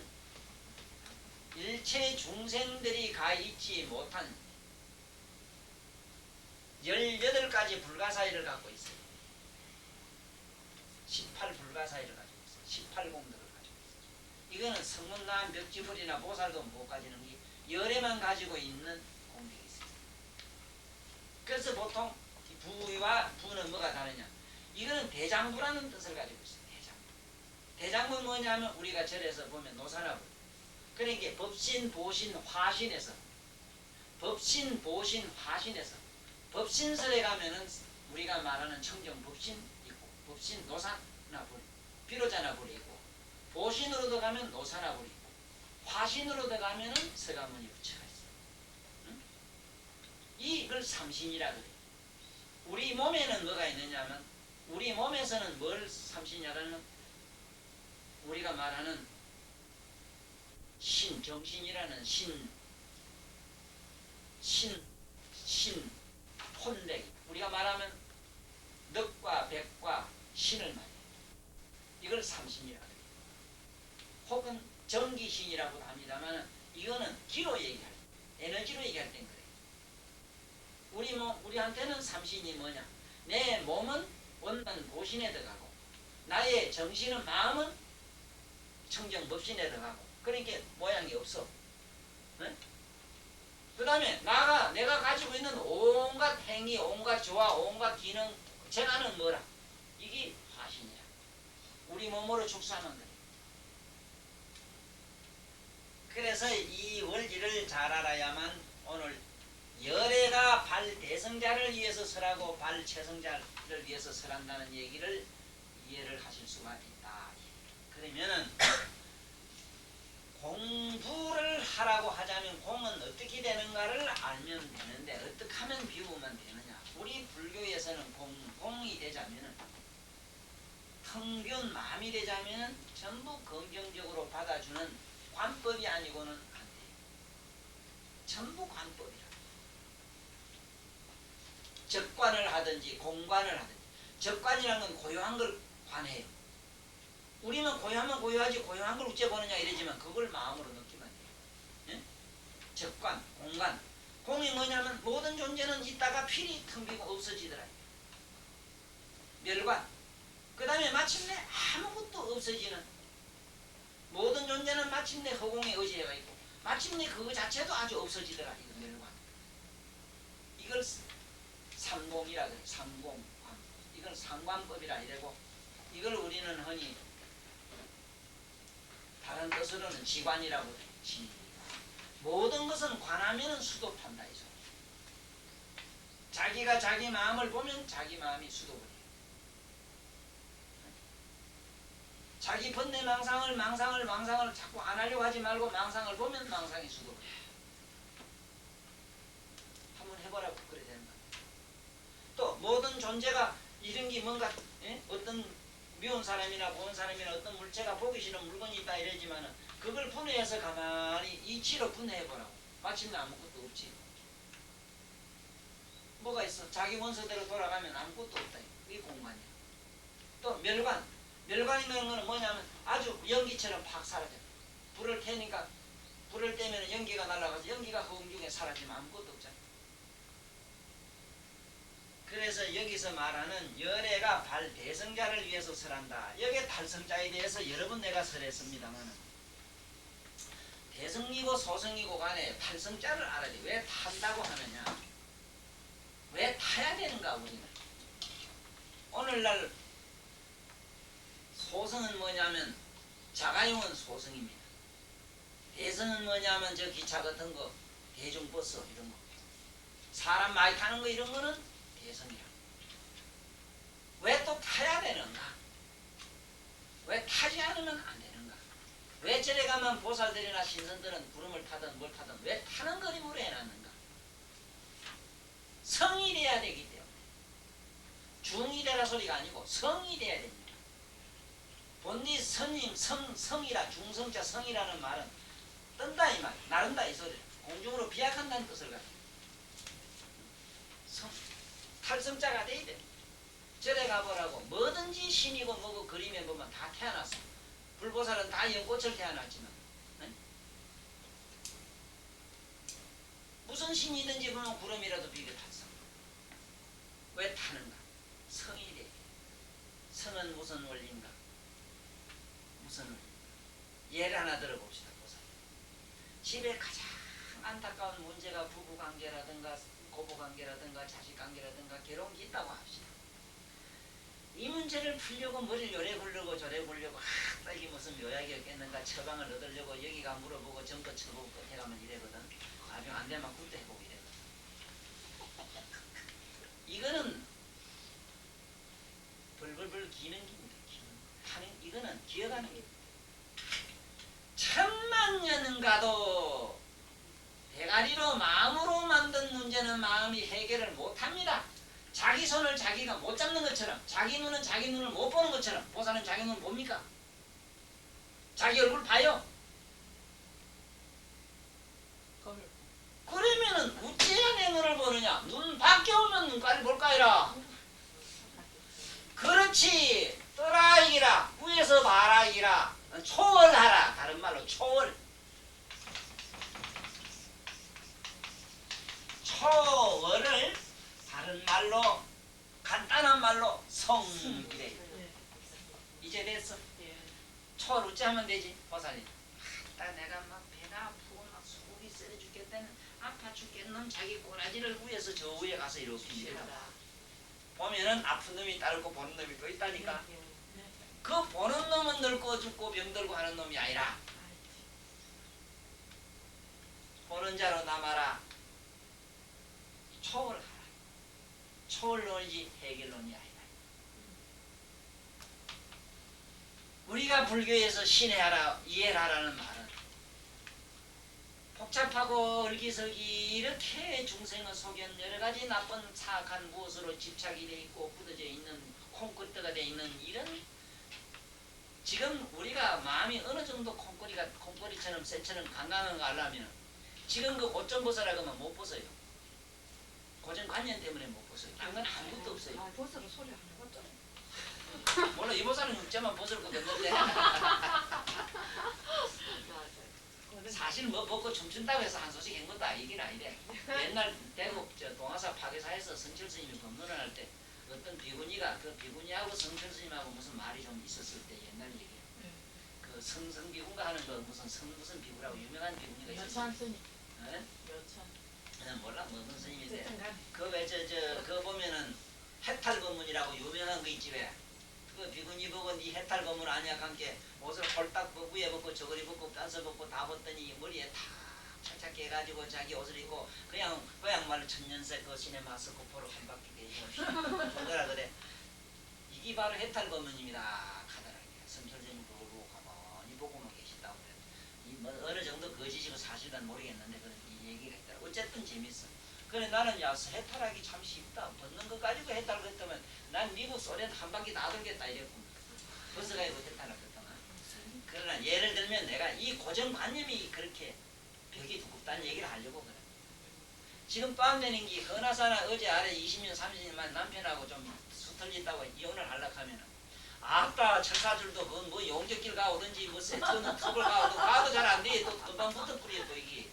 일체 중생들이 가 있지 못한 18가지 불가사의를 갖고 있어요. 18불가사의를 가지고 있어요. 18공덕을 가지고 있어요. 이거는 성문나 멱지불이나 보살도 못 가지는 게 열애만 가지고 있는 공덕이 있어요. 그래서 보통 부와 부는 뭐가 다르냐? 이거는 대장부라는 뜻을 가지고 있어요. 대장부는 뭐냐면 우리가 절에서 보면 노사나부. 그러니까 법신, 보신, 화신에서 법신, 보신, 화신에서 법신설에 가면은 우리가 말하는 청정법신 있고 법신, 노사나불, 비로자나불이 있고 보신으로 들어가면 노사나불이 있고 화신으로 들어가면은 서가모니 부처가 있어요. 응? 이걸 삼신이라 그래요. 우리 몸에는 뭐가 있느냐면 우리 몸에서는 뭘 삼신이라는 우리가 말하는 신, 정신이라는 혼백. 우리가 말하면 늑과 백과 신을 말해요. 이걸 삼신이라고 해요. 혹은 정기신이라고도 합니다만 이거는 기로 얘기할 때, 에너지로 얘기할 땐 그래요. 우리한테는 삼신이 뭐냐? 내 몸은 원단 보신에 들어가고 나의 정신은 마음은 청정법신에 들어가고 그러니까 모양이 없어. 네? 그 다음에 내가 가지고 있는 온갖 행위, 온갖 조화, 온갖 기능 제가는 뭐라? 이게 화신이야. 우리 몸으로 축소하는 거예요. 그래서 이 원리를 잘 알아야만 오늘 열애가 발대성자를 위해서 설하고 발체성자를 위해서 설한다는 얘기를 이해를 하실 수가 있다. 그러면은 공부를 하라고 하자면 공은 어떻게 되는가를 알면 되는데 어떻게 하면 비우면 되느냐. 우리 불교에서는 공이 되자면은, 평균 마음이 되자면은 전부 긍정적으로 받아주는 관법이 아니고는 안 돼요. 전부 관법이라. 적관을 하든지 공관을 하든지. 적관이라는 건 고요한 걸 관해요. 우리는 고요하면 고요하지 고요한 걸 어째 보느냐 이러지만 그걸 마음으로 느끼면 돼요. 예? 적관, 공관. 공이 뭐냐면 모든 존재는 있다가 필히 텅 비고 없어지더라. 멸관. 그 다음에 마침내 아무것도 없어지는, 모든 존재는 마침내 허공에 의지해가 있고 마침내 그거 자체도 아주 없어지더라. 이거 멸관. 이걸 삼공이라 그래. 삼공. 이걸 상관법이라 이래고, 이걸 우리는 흔히 다른 뜻으로는 지관이라고 해. 모든 것은 관하면은 수도탄다. 이소. 자기가 자기 마음을 보면 자기 마음이 수도버려요. 자기 번뇌 망상을 자꾸 안 하려고 하지 말고 망상을 보면 망상이 수도버려요. 한번 해보라고 그래야 되는 거예요. 또 모든 존재가 이런 게 뭔가, 예? 어떤 미운 사람이나 고운 사람이나 어떤 물체가 보기 싫은 물건이 있다 이러지만은 그걸 분해해서 가만히 이치로 분해해보라고. 마침내 아무것도 없지. 뭐가 있어? 자기 원소대로 돌아가면 아무것도 없다. 이게 공간이야. 또 멸관. 멸관이라는 거는 뭐냐면 아주 연기처럼 팍 사라져. 불을 켜니까 불을 떼면 연기가 날아가서 연기가 허공 중에 사라지면 아무것도 없잖아. 그래서 여기서 말하는 열애가 발대성자를 위해서 설한다. 여기에 탈성자에 대해서 여러 번 내가 설했습니다만, 대성이고 소성이고 간에 탈성자를 알아야 돼. 왜 탄다고 하느냐, 왜 타야 되는가. 우리는 오늘날 소성은 뭐냐면 자가용은 소성입니다. 대성은 뭐냐면 저 기차 같은 거, 대중버스 이런 거, 사람 많이 타는 거 이런 거는 대성이라. 왜 또 타야 되는가? 왜 타지 않으면 안 되는가? 왜 저래 가면 보살들이나 신선들은 구름을 타든 뭘 타든 왜 타는 그림으로 해놨는가? 성이 돼야 되기 때문에. 중이 되라 소리가 아니고 성이 돼야 됩니다. 본디 선임 성이라, 중성자 성이라는 말은 뜬다 이 말, 나른다 이 소리, 공중으로 비약한다는 뜻을 가지고 성, 탈성자가 돼야 돼. 절에 가보라고. 뭐든지 신이고 뭐고 그림에 보면 다 태어났어. 불보살은 다 연꽃을 태어났지만, 네? 무슨 신이든지 보면 구름이라도 비게 탔어. 왜 타는가? 성이 돼. 성은 무슨 원리인가? 무슨 원리? 예를 하나 들어봅시다. 보살. 집에 가장 안타까운 문제가 부부관계라든가 고부관계라든가 자식관계라든가 괴로운 게 있다고 합시다. 이 문제를 풀려고 머리를 요래 굴려고 저래 굴려고 이게 무슨 묘약이 없겠는가 처방을 얻으려고 여기가 물어보고 전거 쳐보고 해가면 이래거든. 나중에 안 되면 굿도 해보고 이래거든. 이거는 벌벌벌 기는 겁니다. 하는 이거는 기어가는 게 천만 년 가도 대가리로 마음으로 만든 문제는 마음이 해결을 못합니다. 자기 손을 자기가 못 잡는 것처럼, 자기 눈은 자기 눈을 못 보는 것처럼. 보살은 자기 눈 봅니까? 자기 얼굴 봐요? 그러면은 어째야 내 눈을 보느냐? 눈 밖에 오면 눈깔이 볼까이라. 그렇지. 떠라이기라. 위에서 봐라이기라. 초월하라. 다른 말로 초월. 초월을 다른 말로, 간단한 말로 성이래. 이제 됐어. 초월 어찌 하면 되지? 보살님. 내가 막 배가 아프고 막 속이 쓰려 죽겠다는, 아파 죽겠는 자기 꼬라지를 위해서 저 위에 가서 이렇게 밀어라. 보면은 아픈 놈이 따르고 보는 놈이 또 있다니까. 그 보는 놈은 늙고 죽고 병들고 하는 놈이 아니라 보는 자로 남아라. 초월하라. 초월론이지 해결론이 아니다. 우리가 불교에서 신해하라, 이해하라는 말은 복잡하고 얼기설기 이렇게 중생의 속엔 여러가지 나쁜 사악한 무엇으로 집착이 돼 있고 굳어져 있는 콩끄떡가 돼 있는 이런 지금 우리가 마음이 어느 정도 콩꼬리처럼 쇠처럼 건강한 거 알려면 지금 그 고점 벗어라 그러면 못 벗어요. 고정관념 때문에 못 벗어요. 그건 아무것도 없어요. 아, 벗으로 소리 안 해봤잖아. 몰라 이 보살은 육자만 벗을 것 같는데 사실 뭐 벗고 춤춘다고 해서 한 소식 한 것도 아니긴 아니래. 옛날 대구 동화사 파괴사에서 성철 스님이 법문을 할 때 어떤 비구니가 그 비구니하고 성철 스님하고 무슨 말이 좀 있었을 때 옛날 얘기예요. 그 성비구인가 하는 거 무슨 비구라고 유명한 비구니가 있었어요. 여찬 스님. 예? 여찬. 몰라 무슨 스님인데 그 왜 그거 보면은 해탈 법문이라고 유명한 거 있지 왜? 그 비구니 보고 니 해탈 법문 아니야 함께 옷을 홀딱 벗고 위에 벗고 저고리 벗고 딴서 벗고 다 벗더니 머리에 다 착착 깨가지고 자기 옷을 입고 그냥 고향말로 천년새 그 시내마 스코포로 한 바퀴 대고 뭐더라 그래. 이게 바로 해탈 법문입니다. 하더라고요. 성철님 그거 보고 가만히 보고만 계신다고 그래. 뭐 어느 정도 거짓이고 사실은 모르겠는데 그런 이 얘기가 있더라. 어쨌든 재밌어. 그래 나는 야 해탈하기 참 쉽다. 벗는 거 가지고 해탈 그랬다면 난 미국 소련 한 바퀴 다 돌겠다 이랬고 벗어가지고 해탈할 거잖아. 그러나 예를 들면 내가 이 고정관념이 그렇게 벽이 두껍다는 얘기를 하려고 그래. 지금 빰내는 게 헌화사나 어제 아래 20년 30년만 남편하고 좀 수틀린다고 이혼을 하려고 하면은 아따 철사줄도 뭐 용적길 가오든지 뭐 세트는 턱을 가도 잘 안 돼. 또 금방 붙어버려 또 이게.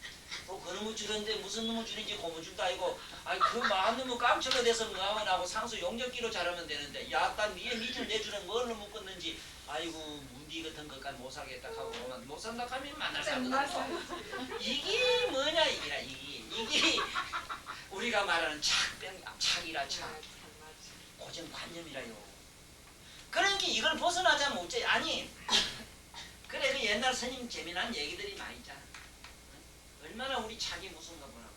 또 그놈의 줄인데 무슨 놈의 줄인지 고무줄도 아니고 아니 그 마음 놈의 깜짝을 대서 뭐하면 하고 상수 용적기로 자르면 되는데 야따 니의 줄 내 줄은 뭘로 묶었는지 아이고 문디 같은 것까지 못 살겠다 하고 못 산다 하면 만날 사거든. 이게 뭐냐 이게 우리가 말하는 착이라 착 고정관념이라요. 그러니까 이걸 벗어나자면 어째 아니 그래 그 옛날 스님 재미난 얘기들이 많이 있잖아. 얼마나 우리 착이 무슨가 보라고.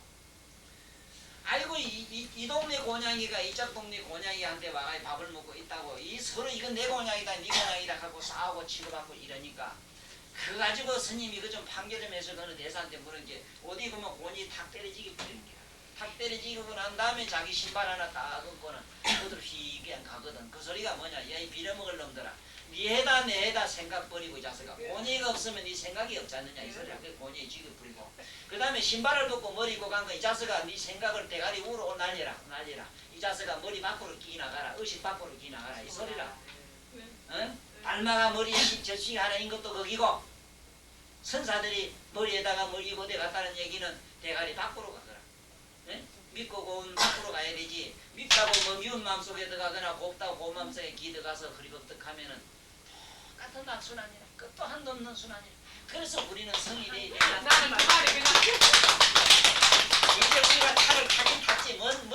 아이고 이 동네 고냥이가 이쪽 동네 고냥이한테 와가 밥을 먹고 있다고 이 서로 이건 내 고냥이다 네 고냥이다 하고 싸우고 치고받고 이러니까 그 가지고 스님이 이거 좀 판결 좀 해서 그는 대사한테 물은 게 어디 보면 곤이 탁 때려지게 뿌리는 거야. 탁 때려지고 난 다음에 자기 신발 하나 딱 얹고는 그들 휘게 가거든. 그 소리가 뭐냐 이 빌어먹을 놈들아 니해다 내해다 생각 버리고 이 자식아 곤이가 없으면 네 생각이 없지 않느냐 이 소리야. 그 곤이 지게 뿌리고 그 다음에 신발을 벗고 머리 입고 간 거 이 자식아 네 생각을 대가리 우로 날려라 이 자식아 머리 밖으로 끼 나가라 의식 밖으로 끼 나가라 이 소리라. 응? 달마가 머리에 젖이 하나 인 것도 거기고 선사들이 머리에다가 머리 고대 갔다는 얘기는 대가리 밖으로 가거라. 네? 믿고 고운 밖으로 가야 되지 밉다고 뭐 미운 마음속에 들어가거나 곱다고 고운 마음속에 기 들어가서 그리겁득하면은 똑같은 악순환이라 끝도 한도 없는 순환이라. 그래서 우리는 성이 돼야 돼. 나는 말이 그냥 이제 우리가 차를 타긴 탔지 뭔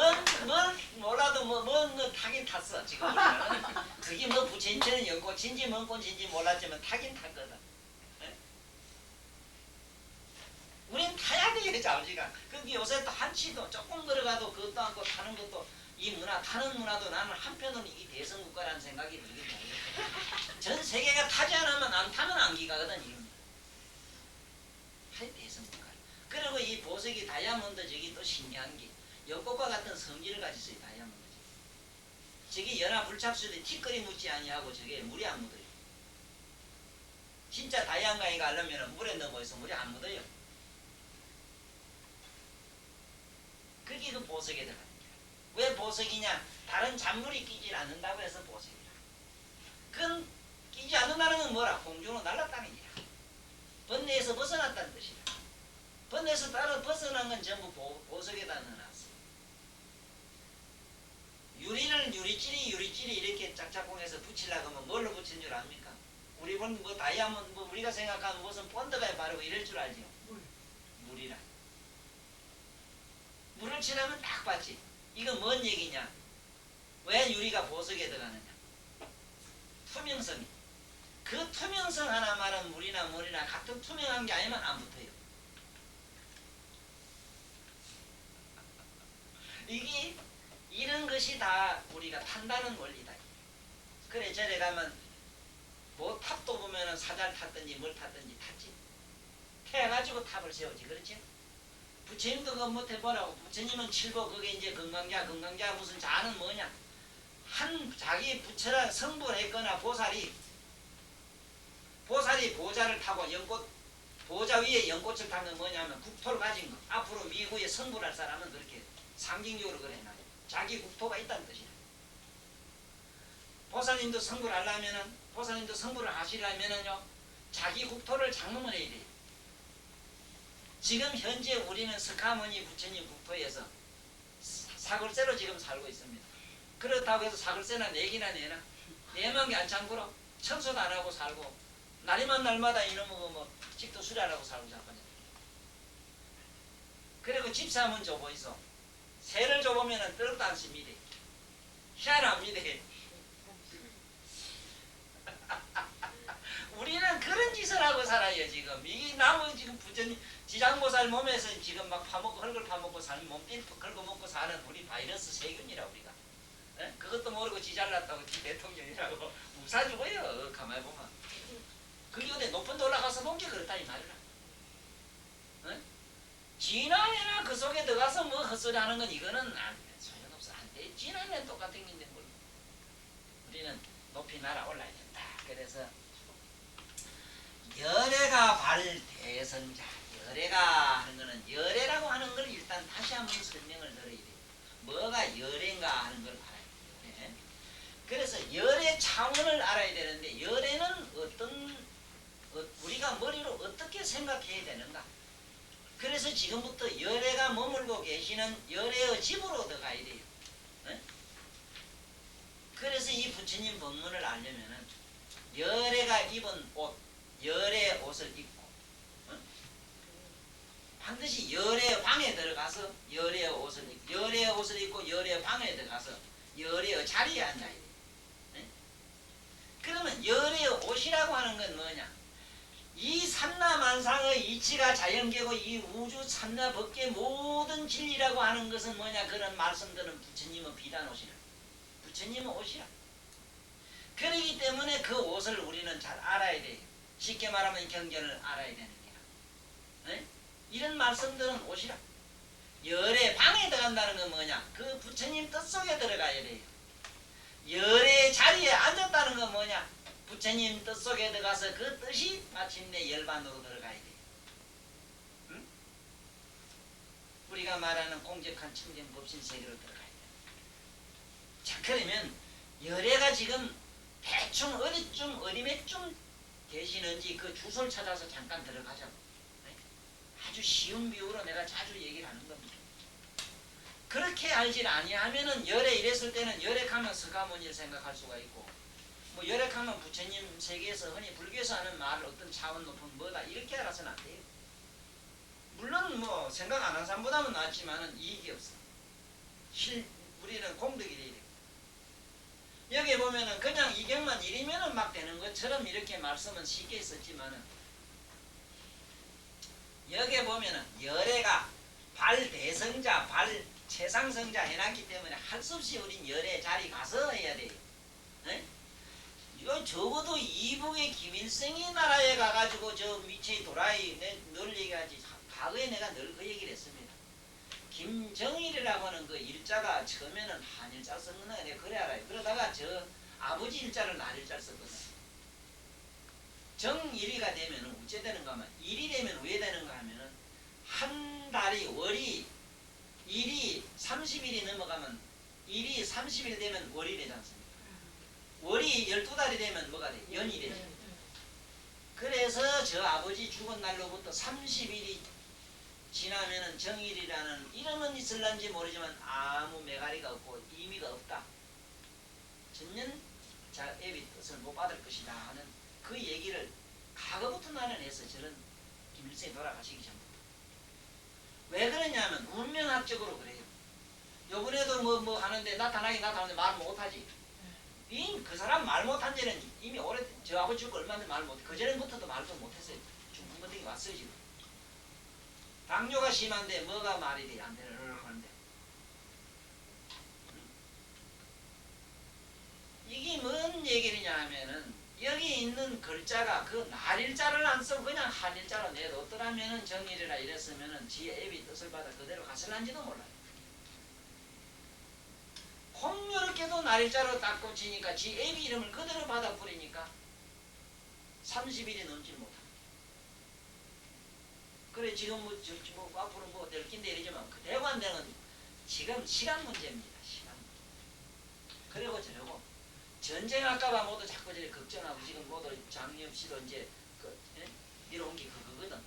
몰라도 뭔 타긴 탔어 지금 우리는. 그게 뭐 부처님처럼 연꽃인지 뭔 꽃인지 몰랐지만 타긴 탔거든. 네? 우린 타야 돼요 자우지가. 그게 요새 또 한치도 조금 걸어가도 그것도 않고 타는 것도 이 문화 타는 문화도 나는 한편으로는 이게 대성국가라는 생각이 들긴 해요. 전 세계가 타지 않으면 안 타면 안기가거든 이건. 하여 대성국가. 그리고 이 보석이 다이아몬드 저기 또 신기한 게 여꽃과 같은 성질을 가지고 있어요 다이아몬드. 저기 연화 불착수에 티끌이 묻지 아니하고 저게 물이 안 묻어요. 진짜 다이아몬드가 하려면 물에 넣어서 물이 안 묻어요. 그게 그 보석에 들어가는 거야. 왜 보석이냐? 다른 잔물이 끼지 않는다고 해서 보석이라. 그건 끼지 않는다는 건 뭐라? 공중으로 날았다는 얘기야. 번뇌에서 벗어났다는 뜻이야. 번뇌에서 따로 벗어난 건 전부 보석에다 넣어놨어. 유리를 유리찔이 이렇게 짝짝꿍해서 붙이려고 하면 뭘로 붙이는 줄 압니까? 우리 뭐 다이아몬드 뭐 우리가 생각하는 무슨 본드가에 바르고 이럴 줄 알죠? 물이라. 물을 칠하면 딱 봤지. 이건 뭔 얘기냐? 왜 유리가 보석에 들어가느냐? 투명성이. 그 투명성 하나 말은 물이나 같은 투명한 게 아니면 안 붙어요. 이게 이런 것이 다 우리가 판다는 원리다. 그래 절에 가면 뭐 탑도 보면은 사잘 탔든지 뭘 탔든지 탔지. 해가지고 탑을 세우지. 그렇지? 부처님도 그거 못해보라고. 부처님은 칠보 그게 이제 건강자 무슨 자는 뭐냐? 한 자기 부처라 성불했거나 보살이 보좌를 타고 연꽃 보좌 위에 연꽃을 탄 건 뭐냐면 국토를 가진 거. 앞으로 미국에 성불할 사람은 그렇게 상징적으로 그래 놔요. 자기 국토가 있다는 뜻이야. 보살님도 성불을 하시려면은요 자기 국토를 장엄을 해야 돼요. 지금 현재 우리는 스카모니 부처님 국토에서 사글세로 지금 살고 있습니다. 그렇다고 해서 사글세나 내기나 내나 내만 게 안 참고로 청소도 안 하고 살고 날이만 날마다 이놈의 뭐 집도 수리하라고 살고 자꾸냐. 그리고 집사면 줘보이소. 새를 줘보면 떨도 않습니다. 희한합니다. 우리는 그런 짓을 하고 살아요 지금. 이 나무 지금 부처님 지장보살 몸에서 지금 막 파먹고 흙을 파먹고 사는 몸뚱이 긁어먹고 사는 우리 바이러스 세균이라 우리가. 에? 그것도 모르고 지 잘났다고 지 대통령이라고 웃어주고요. 가만히 보면. 그게 어디 높은 데 올라가서 본 게 그렇다 이 말이라. 에? 지나내나 그 속에 들어가서 뭐 헛소리 하는 건 이거는 안 소용없어. 안 돼. 지나내 똑같은 건데 뭘. 우리는 높이 날아올라야 된다. 그래서 열애가 발대선자. 열애가 하는 거는 열애라고 하는 걸 일단 다시 한번 설명을 드려야 돼요. 뭐가 열애인가 하는 걸 알아야 돼요. 네. 그래서 열애 차원을 알아야 되는데 열애는 우리가 머리로 어떻게 생각해야 되는가. 그래서 지금부터 열애가 머물고 계시는 열애의 집으로 들어가야 돼요. 네? 그래서 이 부처님 법문을 알려면은 열애가 입은 옷, 열애 옷을 입고 반드시 열애 방에 들어가서 열애 옷을 입고 열애 방에 들어가서 열애 자리에 앉아야 돼. 네? 그러면 열애 옷이라고 하는 건 뭐냐? 이 삼라만상의 이치가 자연계고 이 우주 삼라법계 모든 진리라고 하는 것은 뭐냐? 그런 말씀들은 부처님은 비단 옷이라. 부처님은 옷이라. 그렇기 때문에 그 옷을 우리는 잘 알아야 돼요. 쉽게 말하면 경전을 알아야 되는 게야. 네? 이런 말씀들은 옷이라. 열의 방에 들어간다는 건 뭐냐? 그 부처님 뜻 속에 들어가야 돼요. 열의 자리에 앉았다는 건 뭐냐? 부처님 뜻 속에 들어가서 그 뜻이 마침내 열반으로 들어가야 돼요. 응? 우리가 말하는 공적한 청정법신 세계로 들어가야 돼요. 자, 그러면 열애가 지금 대충 어디쯤 어디매쯤 계시는지 그 주소를 찾아서 잠깐 들어가자고. 네? 아주 쉬운 비유로 내가 자주 얘기를 하는 겁니다. 그렇게 알질 아니하면은 열애 이랬을 때는 열애하면 서가모니를 생각할 수가 있고, 뭐 열애하면 부처님 세계에서 흔히 불교에서 하는 말 어떤 차원 높은 뭐다 이렇게 알아서는 안 돼요. 물론 뭐 생각 안 한 사람보다는 낫지만은 이익이 없어. 우리는 공덕이 돼야 돼. 여기 보면은 그냥 이경만 일이면은 막 되는 것처럼 이렇게 말씀은 쉽게 썼지만은 여기 보면은 열애가 발대성자, 발최상성자 해놨기 때문에 할 수 없이 우린 열애 자리 가서 해야 돼요. 네? 이거 적어도 이북의 김일성이 나라에 가가지고 저 미치의 도라이 늘 얘기하지. 과거에 내가 늘 그 얘기를 했습니다. 김정일이라고 하는 그 일자가 처음에는 한일자 썼구나. 내가 그래 알아요. 그러다가 저 아버지 일자를 날일자 썼거든. 정일이가 되면 어째 되는가 하면 일이 되면 왜 되는가 하면은 한 달이 월이 일이 30일이 넘어가면 일이 30일 되면 월이 되지 않습니까? 월이 12달이 되면 뭐가 돼? 연이 되죠. 그래서 저 아버지 죽은 날로부터 30일이 지나면은 정일이라는 이름은 있을런지 모르지만 아무 매가리가 없고 의미가 없다. 전년 자 앱이 뜻을 못 받을 것이다 하는 그 얘기를 과거부터 나는 해서 저는 김일성이 돌아가시기 전부터. 왜 그러냐면 운명학적으로 그래요. 요번에도 뭐 하는데 나타나는데 말 못하지. 그 사람 말 못한 지는 이미 오래 저 아버지 죽고 얼마 전에 말 못해. 그전부터도 말도 못했어요. 중풍 같은 게 왔어요 지금. 당뇨가 심한데 뭐가 말이 돼? 안 되는 하는데 이게 뭔 얘기냐 하면은 여기 있는 글자가 그 날일자를 안 쓰고 그냥 한일자로 내뒀더라면은 정일이라 이랬으면은 지의 앱이 뜻을 받아 그대로 갔을란지도 몰라요. 공교롭게도 날일자로 딱 꽂히니까 지 앱이 이름을 그대로 받아 버리니까 30일이 넘지 못합니다. 그래 지금 뭐 앞으로 뭐 될 낀데 이러지만 그 되고 안 되는 지금 시간 문제입니다. 시간. 그리고 저러고 전쟁 할까봐 모두 자꾸 저리 걱정하고 지금 모두 장미엽 씨도 이제 이런 게 그거거든.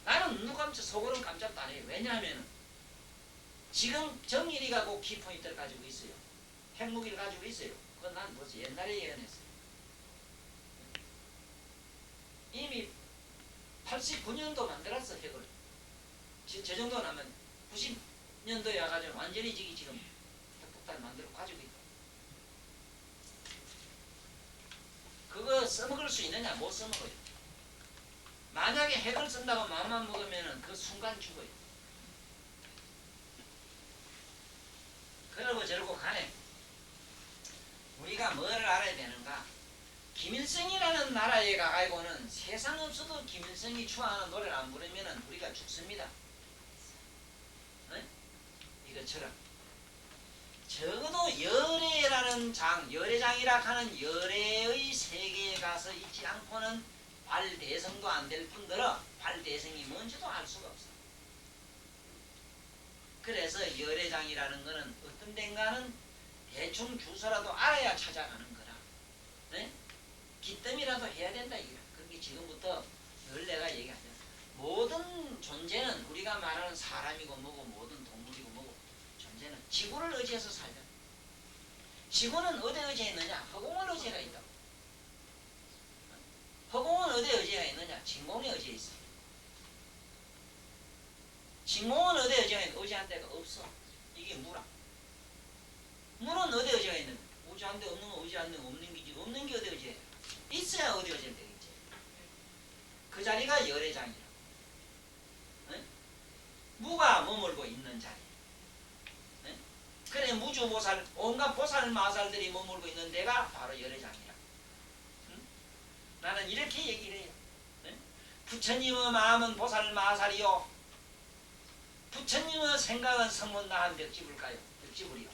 나는 누가 속으로는 깜짝도 안 해요. 왜냐하면 지금 정일이가 꼭 키포인트를 가지고 있어요. 핵무기를 가지고 있어요. 그건 난 벌써 옛날에 예언했어요. 이미 89년도 만들었어 핵을. 저 정도 나면 90년도에 와가지고 완전히 지금 핵폭탄 만들어 가지고 있다. 그거 써먹을 수 있느냐? 못 써먹어요. 만약에 핵을 쓴다고 마음만 먹으면 그 순간 죽어요. 그러고 저러고 가네. 우리가 뭐를 알아야 되는가? 김일성이라는 나라에 가가지고는 세상 없어도 김일성이 추구하는 노래를 안 부르면 우리가 죽습니다. 네? 이것처럼 적어도 열애라는 장, 열애장이라 하는 열애의 세계에 가서 있지 않고는 발대성도 안 될 뿐더러 발대성이 뭔지도 알 수가 없어. 그래서 열애장이라는 거는 어떤 데인가는 대충 주소라도 알아야 찾아가는 거라. 네? 기뜸이라도 해야 된다 이거야. 그게 지금부터 늘 내가 얘기하자. 모든 존재는 우리가 말하는 사람이고 뭐고 모든 동물이고 뭐고 존재는 지구를 의지해서 살자. 지구는 어디에 의지해 있느냐? 허공을 의지해가 있다. 허공은 어디에 의지해가 있느냐? 진공에 의지해 있어. 진공은 어디에 의지한 데가 없어. 이게 무라. 물은 어디에 의지가 있는 거야? 의지한 데 없는 거 의지한 데 없는 게지. 없는 게 어디에 의지해? 있어야 어디에 의지해 되겠지. 그 자리가 열애장이라. 네? 무가 머물고 있는 자리. 네? 그래 무주보살 온갖 보살마살들이 머물고 있는 데가 바로 열애장이라. 응? 나는 이렇게 얘기를 해요. 네? 부처님의 마음은 보살마살이요. 부처님의 생각은 성문나한 벽지불가요. 벽지불이요.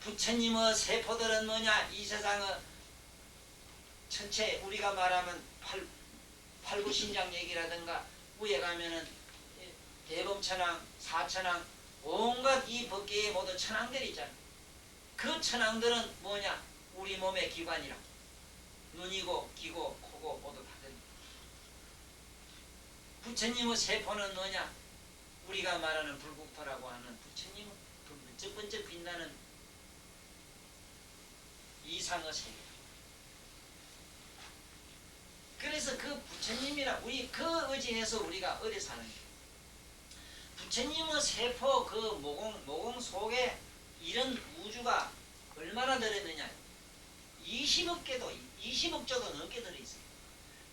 부처님의 세포들은 뭐냐? 이 세상의 전체 우리가 말하면 팔구신장 얘기라든가 위에 가면은 대범천왕, 사천왕 온갖 이 법계에 모두 천왕들이 있잖아. 그 천왕들은 뭐냐? 우리 몸의 기관이라. 눈이고 귀고 코고 모두 다 됩니다. 부처님의 세포는 뭐냐? 우리가 말하는 불국토라고 하는 부처님의 번쩍번쩍 빛나는 이상의 세계. 그래서 그 부처님이라 우리 그 의지에서 우리가 어디 사는 거예요. 부처님의 세포 그 모공 속에 이런 우주가 얼마나 들어있느냐? 20억 조도 넘게 들어있어요.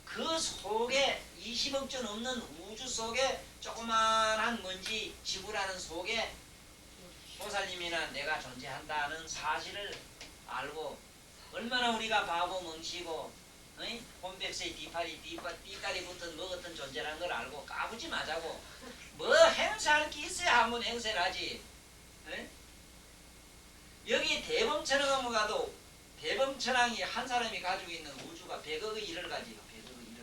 그 속에 20억 조 넘는 우주 속에 조그만한 먼지 지구라는 속에 보살님이나 내가 존재한다는 사실을 알고 얼마나 우리가 바보 멍치고 홈백스에 뒷다리 붙은 먹었던 존재라는 걸 알고 까부지 마자고 뭐 행사할 게 있어야 한번 행세를 하지. 에? 여기 대범천왕 가도 대범천왕이 한 사람이 가지고 있는 우주가 100억의 1을 가지요. 100억의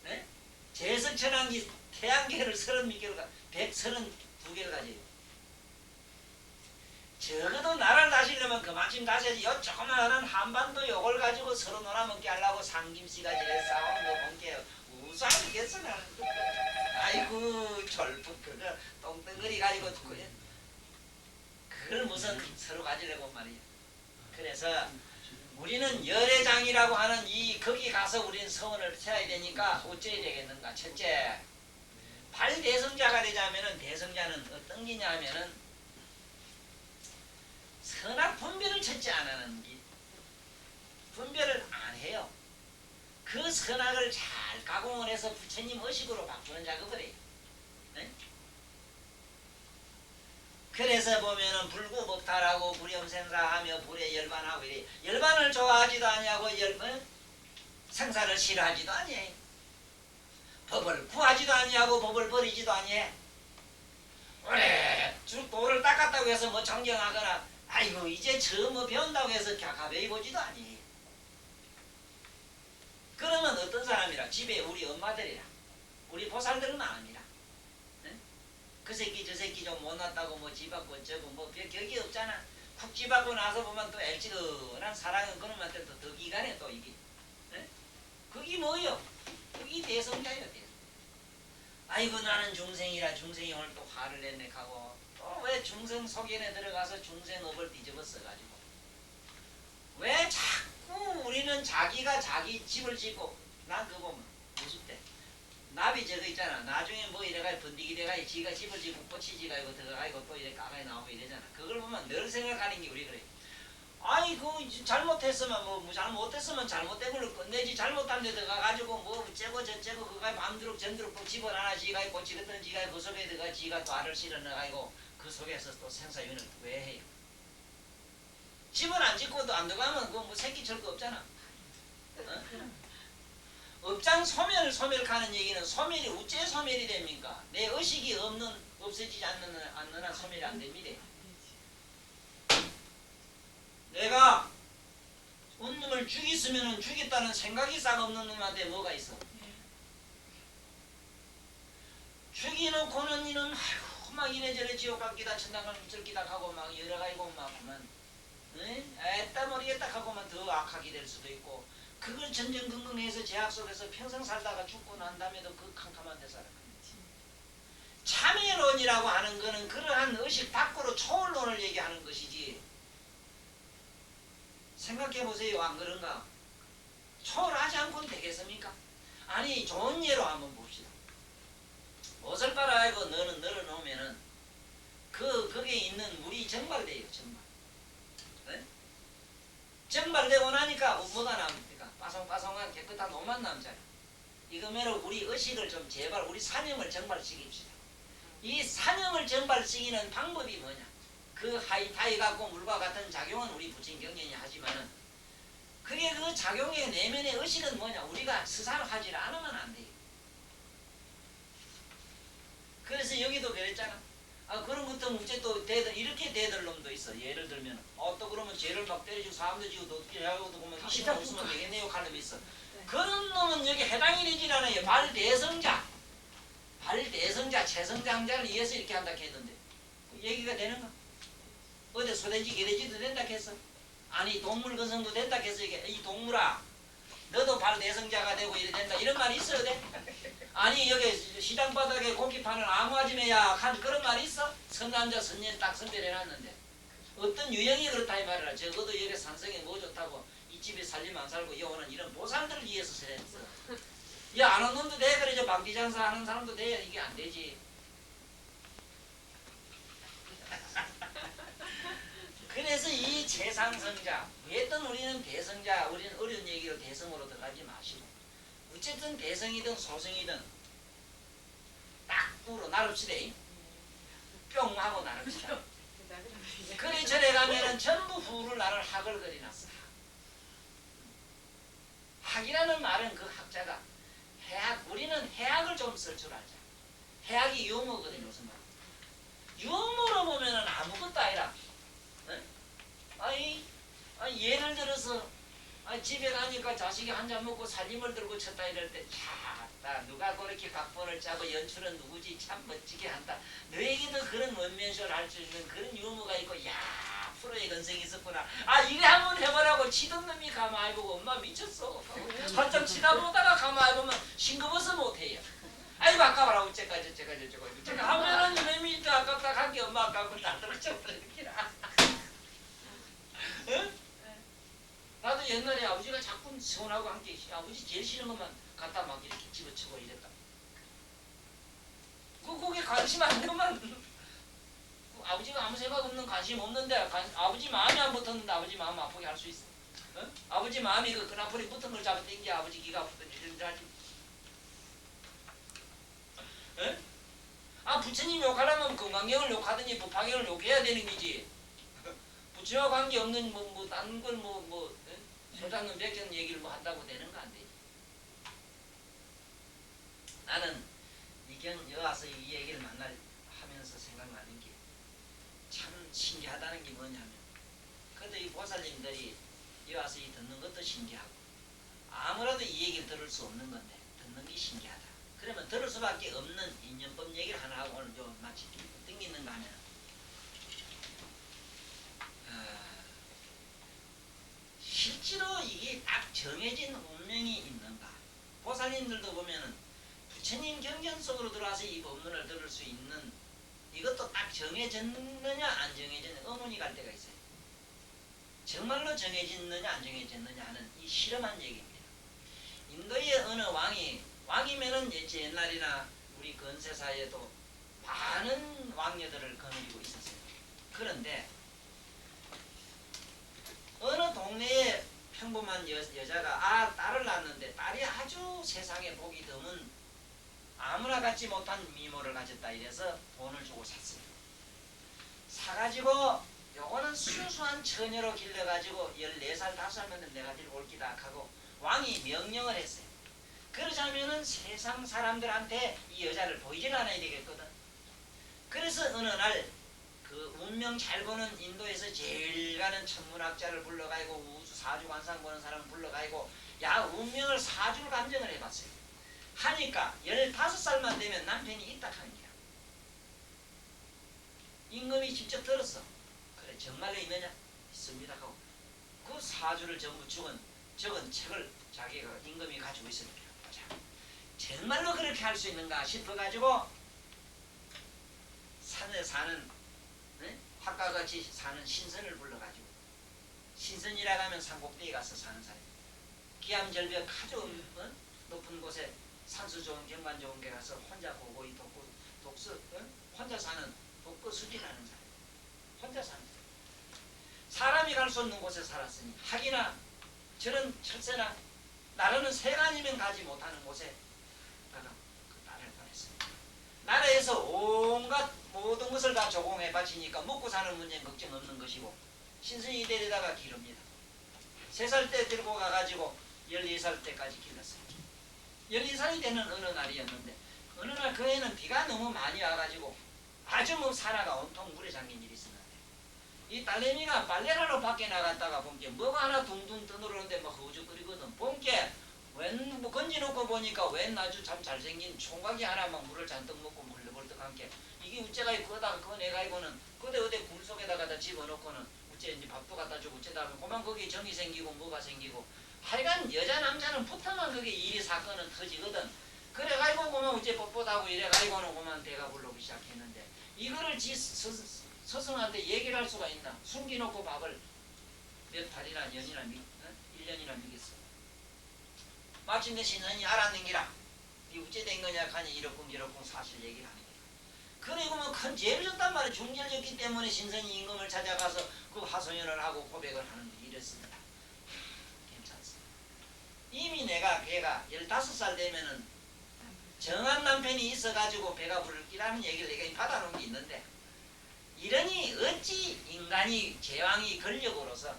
1을. 에? 제석천왕이 태양계를 32개를 132개를 가지요. 적어도 나라를 다시려면 그만큼 다셔야지. 요 조그마한 한반도 요걸 가지고 서로 놀아먹게 하려고 상김씨가 지래 싸우는 거 본게 우상이겠어 나는. 아이고 졸부 그거 똥덩어리 가지고 그걸 무슨 서로 가지려고 말이야. 그래서 우리는 열애장이라고 하는 이 거기 가서 우리는 서원을 세워야 되니까 어째야 되겠는가. 첫째 발대성자가 되자면은 대성자는 어떤 게냐 하면은 선악 분별을 첫째 안 하는 게 분별을 안 해요. 그 선악을 잘 가공을 해서 부처님 의식으로 바꾸는 작업을 해요. 네? 그래서 보면은 불구법탈하고 불염생사하며 불에 열반하고 이래. 열반을 좋아하지도 아니하고 생사를 싫어하지도 아니해. 법을 구하지도 아니하고 법을 버리지도 아니해. 그래 도를 닦았다고 해서 뭐 정정하거나 아이고 이제 처음 뭐 배운다고 해서 가벼이 보지도 아니. 그러면 어떤 사람이라? 집에 우리 엄마들이라 우리 보살들은 아니라 그 새끼 저 새끼 좀 못났다고 뭐 집하고 어쩌고 뭐 격이 없잖아. 쿡 집하고 나서 보면 또 일찍은한 사랑은 그놈한테 또 더 기간에 또 이게 그게 뭐요? 그게 대성자요. 대성. 아이고 나는 중생이라 중생이 오늘 또 화를 냈네 하고 또 왜 중생 속연에 들어가서 중생업을 뒤집었어가지고 왜 자꾸 우리는 자기가 자기 집을 짓고 난 그거 보면 무섭대. 나비 저거 있잖아. 나중에 뭐 이래가 번디기 돼가 지가 집을 짓고 꽃이 지가 이거 들어가고 또 이래 까마이 나오고 이러잖아. 그걸 보면 늘 생각하는 게 우리 그래. 아이 그 잘못했으면 뭐 잘못했으면 잘못된 걸로 끝내지 잘못한 데 들어가가지고 뭐 어쩌고 저쩌고 그가 밤도록 전도록 또 집어넣어 지가 꽃이 같은 지가 그 속에 들어가 지가 또 알을 실어 넣어가지고 그 속에서 또 생사윤을 왜 해요? 집은 안 짓고도 안 들어가면 그거 뭐 새끼 절거 없잖아. 어? 업장 소멸하는 얘기는 소멸이 어째 소멸이 됩니까? 내 의식이 없어지지 않는 한 소멸이 안 됩니다. 내가 놈을 죽였으면 죽였다는 생각이 싹 없는 놈한테 뭐가 있어? 죽이놓고는 이놈 아이고 막 이래저래 지옥 갔기다 천당 들기다 하고 막 여러 가지고 막 그만 애따 모르겠다 하고만 더 악하게 될 수도 있고 그걸 전전긍긍해서 제약 속에서 평생 살다가 죽고 난 다음에도 그 캄캄한 데 살아가는 거지. 참회론이라고 하는 거는 그러한 의식 밖으로 초월론을 얘기하는 것이지. 생각해보세요. 안 그런가? 초월하지 않고는 되겠습니까? 아니 좋은 예로 한번 봅시다. 옷을 빨아가지고 너는 널어놓으면은 거기에 있는 물이 증발돼요. 증발. 네? 증발되고 나니까 뭐가 남습니까? 빠송빠송한 깨끗한 옷만 남잖아요. 이거면 우리 의식을 좀 제발 우리 사념을 증발시킵시다. 이 사념을 증발시키는 방법이 뭐냐? 그 하이파이 갖고 물과 같은 작용은 우리 부친 경전이 하지만은 그게 그 작용의 내면의 의식은 뭐냐? 우리가 스산하지 않으면 안 돼요. 그래서 여기도 그랬잖아. 그런 것도 문제 또 이렇게 대들 놈도 있어. 예를 들면 또 그러면 죄를 막 때려주고 사람도 지고 어떻게 하고 보면 20만 웃으면 되겠네요. 갈 놈이 있어. 그런 놈은 여기 해당이 되질 않아요. 발대성자, 최성장자를 위해서 이렇게 한다 했는데 얘기가 되는가? 어디 소돼지 개돼지도 된다 했어? 아니 동물 근성도 된다 했어. 이 동물아 너도 발대성자가 되고 이래 된다 이런 말이 있어야 돼? 아니 여기 시장 바닥에 고기 파는 아무 아줌매야 한 그런 말이 있어? 선남자 선녀 딱 선별해놨는데 어떤 유형이 그렇다 이 말이라. 적어도 여기 산성에 뭐 좋다고 이 집에 살림 안 살고 여오는 이런 보살들을 위해서 설했어. 안 온 놈도 돼. 그래 저 방귀장사 하는 사람도 돼. 이게 안 되지. 그래서 이 최상성자 왜든 우리는 대성자 우리는 어려운 얘기로 대성으로 들어가지 마시고 어쨌든 대성이든 소성이든 딱 우로 나릅시다. 뿅 하고 나릅시다. 그래 절에 가면은 전부 후를 나를 학을 그리놨어. 학이라는 말은 그 학자가 해학 우리는 해학을 좀 쓸 줄 알자. 해학이 유머거든요. 무슨 말? 유머로 보면은 아무것도 아니라. 예를 들어서 집에 가니까 자식이 한 잔 먹고 살림을 들고 쳤다 이럴 때 누가 그렇게 각본을 짜고 연출은 누구지 참 멋지게 한다. 너에게도 그런 원맨쇼를 할 수 있는 그런 유머가 있고 프로의 근성이 있었구나. 이래 한번 해보라고 치던 놈이 가만히 보고 엄마 미쳤어. 한참 치다 보다가 가만히 보면 싱거워서 못해요. 아이고 아까워라 어째까 저째까 하면은 놈이 또 아깝다 한게 엄마 아깝고 나도 저버리기라. 응? 나도 옛날에 아버지가 자꾸 서운하고 함께 아버지 제일 싫은 것만 갖다 막 이렇게 집어치고 이랬다. 거기에 관심 안 가면 아버지가 아무 생각 없는 관심 없는데 아버지 마음이 안 붙었는데 아버지 마음 아프게 할 수 있어. 어? 아버지 마음이 그 끈아풀이 붙은 걸 잡아당기 아버지 기가 아프든지 이런지 알지. 아 부처님 욕하려면 금강경을 욕하든지 법화경을 욕해야 되는 거지. 부처와 관계없는 뭐 다른 걸 소장는 백전 얘기를 뭐 한다고 되는 거 안 되지. 나는 여기 와서 이 얘기를 하면서 생각나는 게 참 신기하다는 게 뭐냐면, 그래도 이 보살님들이 여기 와서 이 듣는 것도 신기하고 아무라도 이 얘기를 들을 수 없는 건데 듣는 게 신기하다. 그러면 들을 수밖에 없는 인연법 얘기를 하나 하고 오늘 좀 마치 땡기는가 하면, 실제로 이게 딱 정해진 운명이 있는가. 보살님들도 보면은 부처님 경전 속으로 들어와서 이 법문을 들을 수 있는, 이것도 딱 정해졌느냐 안 정해졌느냐 의문이 갈 때가 있어요. 정말로 정해졌느냐 안 정해졌느냐 하는 이 실험한 얘기입니다. 인도의 어느 왕이면은 옛날이나 우리 근세사에도 많은 왕녀들을 거느리고 있었어요. 그런데 어느 동네에 평범한 여자가 딸을 낳았는데 딸이 아주 세상에 복이 드문 아무나 갖지 못한 미모를 가졌다 이래서 돈을 주고 샀어요. 사가지고 요거는 순수한 처녀로 길러가지고 14살 5살만 내가 데리고 올기다 하고 왕이 명령을 했어요. 그러자면은 세상 사람들한테 이 여자를 보이질 않아야 되겠거든. 그래서 어느 날 그 운명 잘 보는 인도에서 제일 가는 천문학자를 불러가지고 우주 사주 관상 보는 사람을 불러가지고 야 운명을 사주를 감정을 해봤어요. 하니까 15살만 되면 남편이 있다 하는 거야. 임금이 직접 들었어. 그래 정말로 있느냐? 있습니다 하고 그 사주를 전부 적은 책을 자기가 임금이 가지고 있으니까 보자. 정말로 그렇게 할 수 있는가 싶어가지고 산에 사는 화가같이 사는 신선을 불러가지고, 신선이라고 하면 산꼭대기 가서 사는 사람, 기암절벽 아주 높은 곳에 산수 좋은 경관 좋은 데 가서 혼자 고고히 독서 혼자 사는 독거수지라는 사람, 혼자 사는 사람이 갈 수 없는 곳에 살았으니 학이나 저런 철새나 나라는 세간이면 가지 못하는 곳에 다가 그 딸을 보냈습니다. 나라에서 온갖 모든 것을 다 조공해 바치니까 먹고 사는 문제는 걱정 없는 것이고, 신선이 데려다가 기릅니다. 3살 때 들고 가가지고 14살 때까지 길렀어요. 12살이 되는 어느 날이었는데, 어느 날 그 해는 비가 너무 많이 와가지고 아주 산하가 온통 물에 잠긴 일이 있었는데, 이 딸내미가 빨래하러 밖에 나갔다가 본게 뭐가 하나 둥둥 떠오르는데 막 허우적거리거든. 본게 웬 건지놓고 보니까 웬 아주 참 잘생긴 총각이 하나 막 물을 잔뜩 먹고 벌떡벌떡한 게, 이게 우째가 그거다가 꺼내가지고는 그대 어디 굴 속에다가 집어넣고는 우째 이제 밥도 갖다 주고 우째다 그만 거기 정이 생기고 뭐가 생기고, 하여간 여자 남자는 붙으면 그게 일이 사건은 터지거든. 그래가지고 그만 우째 뻣뻣하고 이래가지고는 그만 배가 불러오기 시작했는데, 이거를 스승한테 얘기를 할 수가 있나? 숨기놓고 밥을 몇 달이나 년이나 1년이나 먹였어. 마침내 신선이 알았는 기라. 이 우째 된 거냐 하니 이렇쿵 사실 얘기를 하는 거야. 그리고 뭐 큰 죄를 졌단 말이야. 중죄를 졌기 때문에 신선이 임금을 찾아가서 그 하소연을 하고 고백을 하는 데 이랬습니다. 괜찮습니다. 이미 걔가 15살 되면은 정한 남편이 있어가지고 배가 부를 끼라는 얘기를 내가 받아놓은 게 있는데, 이러니 어찌 인간이 제왕이 권력으로서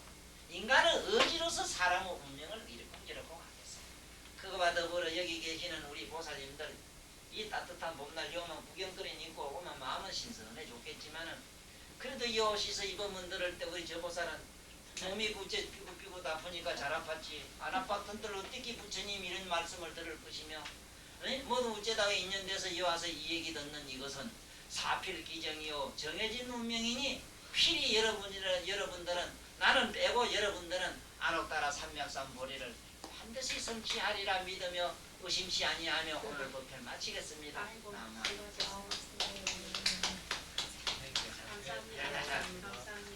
인간의 의지로서 사람의 운명을 이렇쿵저렇쿵 하겠어. 그거와 더불어 여기 계시는 우리 보살님들 이 따뜻한 봄날 요만 구경거리 입고 오면 마음은 신선해 좋겠지만은, 그래도 이 옷에서 이 법문 들을 때 우리 저 보살은 몸이 구째 삐고삐고 아프니까 잘 아팠지, 안 아팠던들 어떻게 부처님 이런 말씀을 들을 것이며, 모두 어째다가 인연돼서 이 와서 이 얘기 듣는 이것은 사필기정이요 정해진 운명이니 필히 여러분들은 나는 빼고 여러분들은 안옥따라 삼맥삼보리를 반드시 성취하리라 믿으며 의심치 아니하며 오늘 법회를 마치겠습니다. 감사합니다. 감사합니다.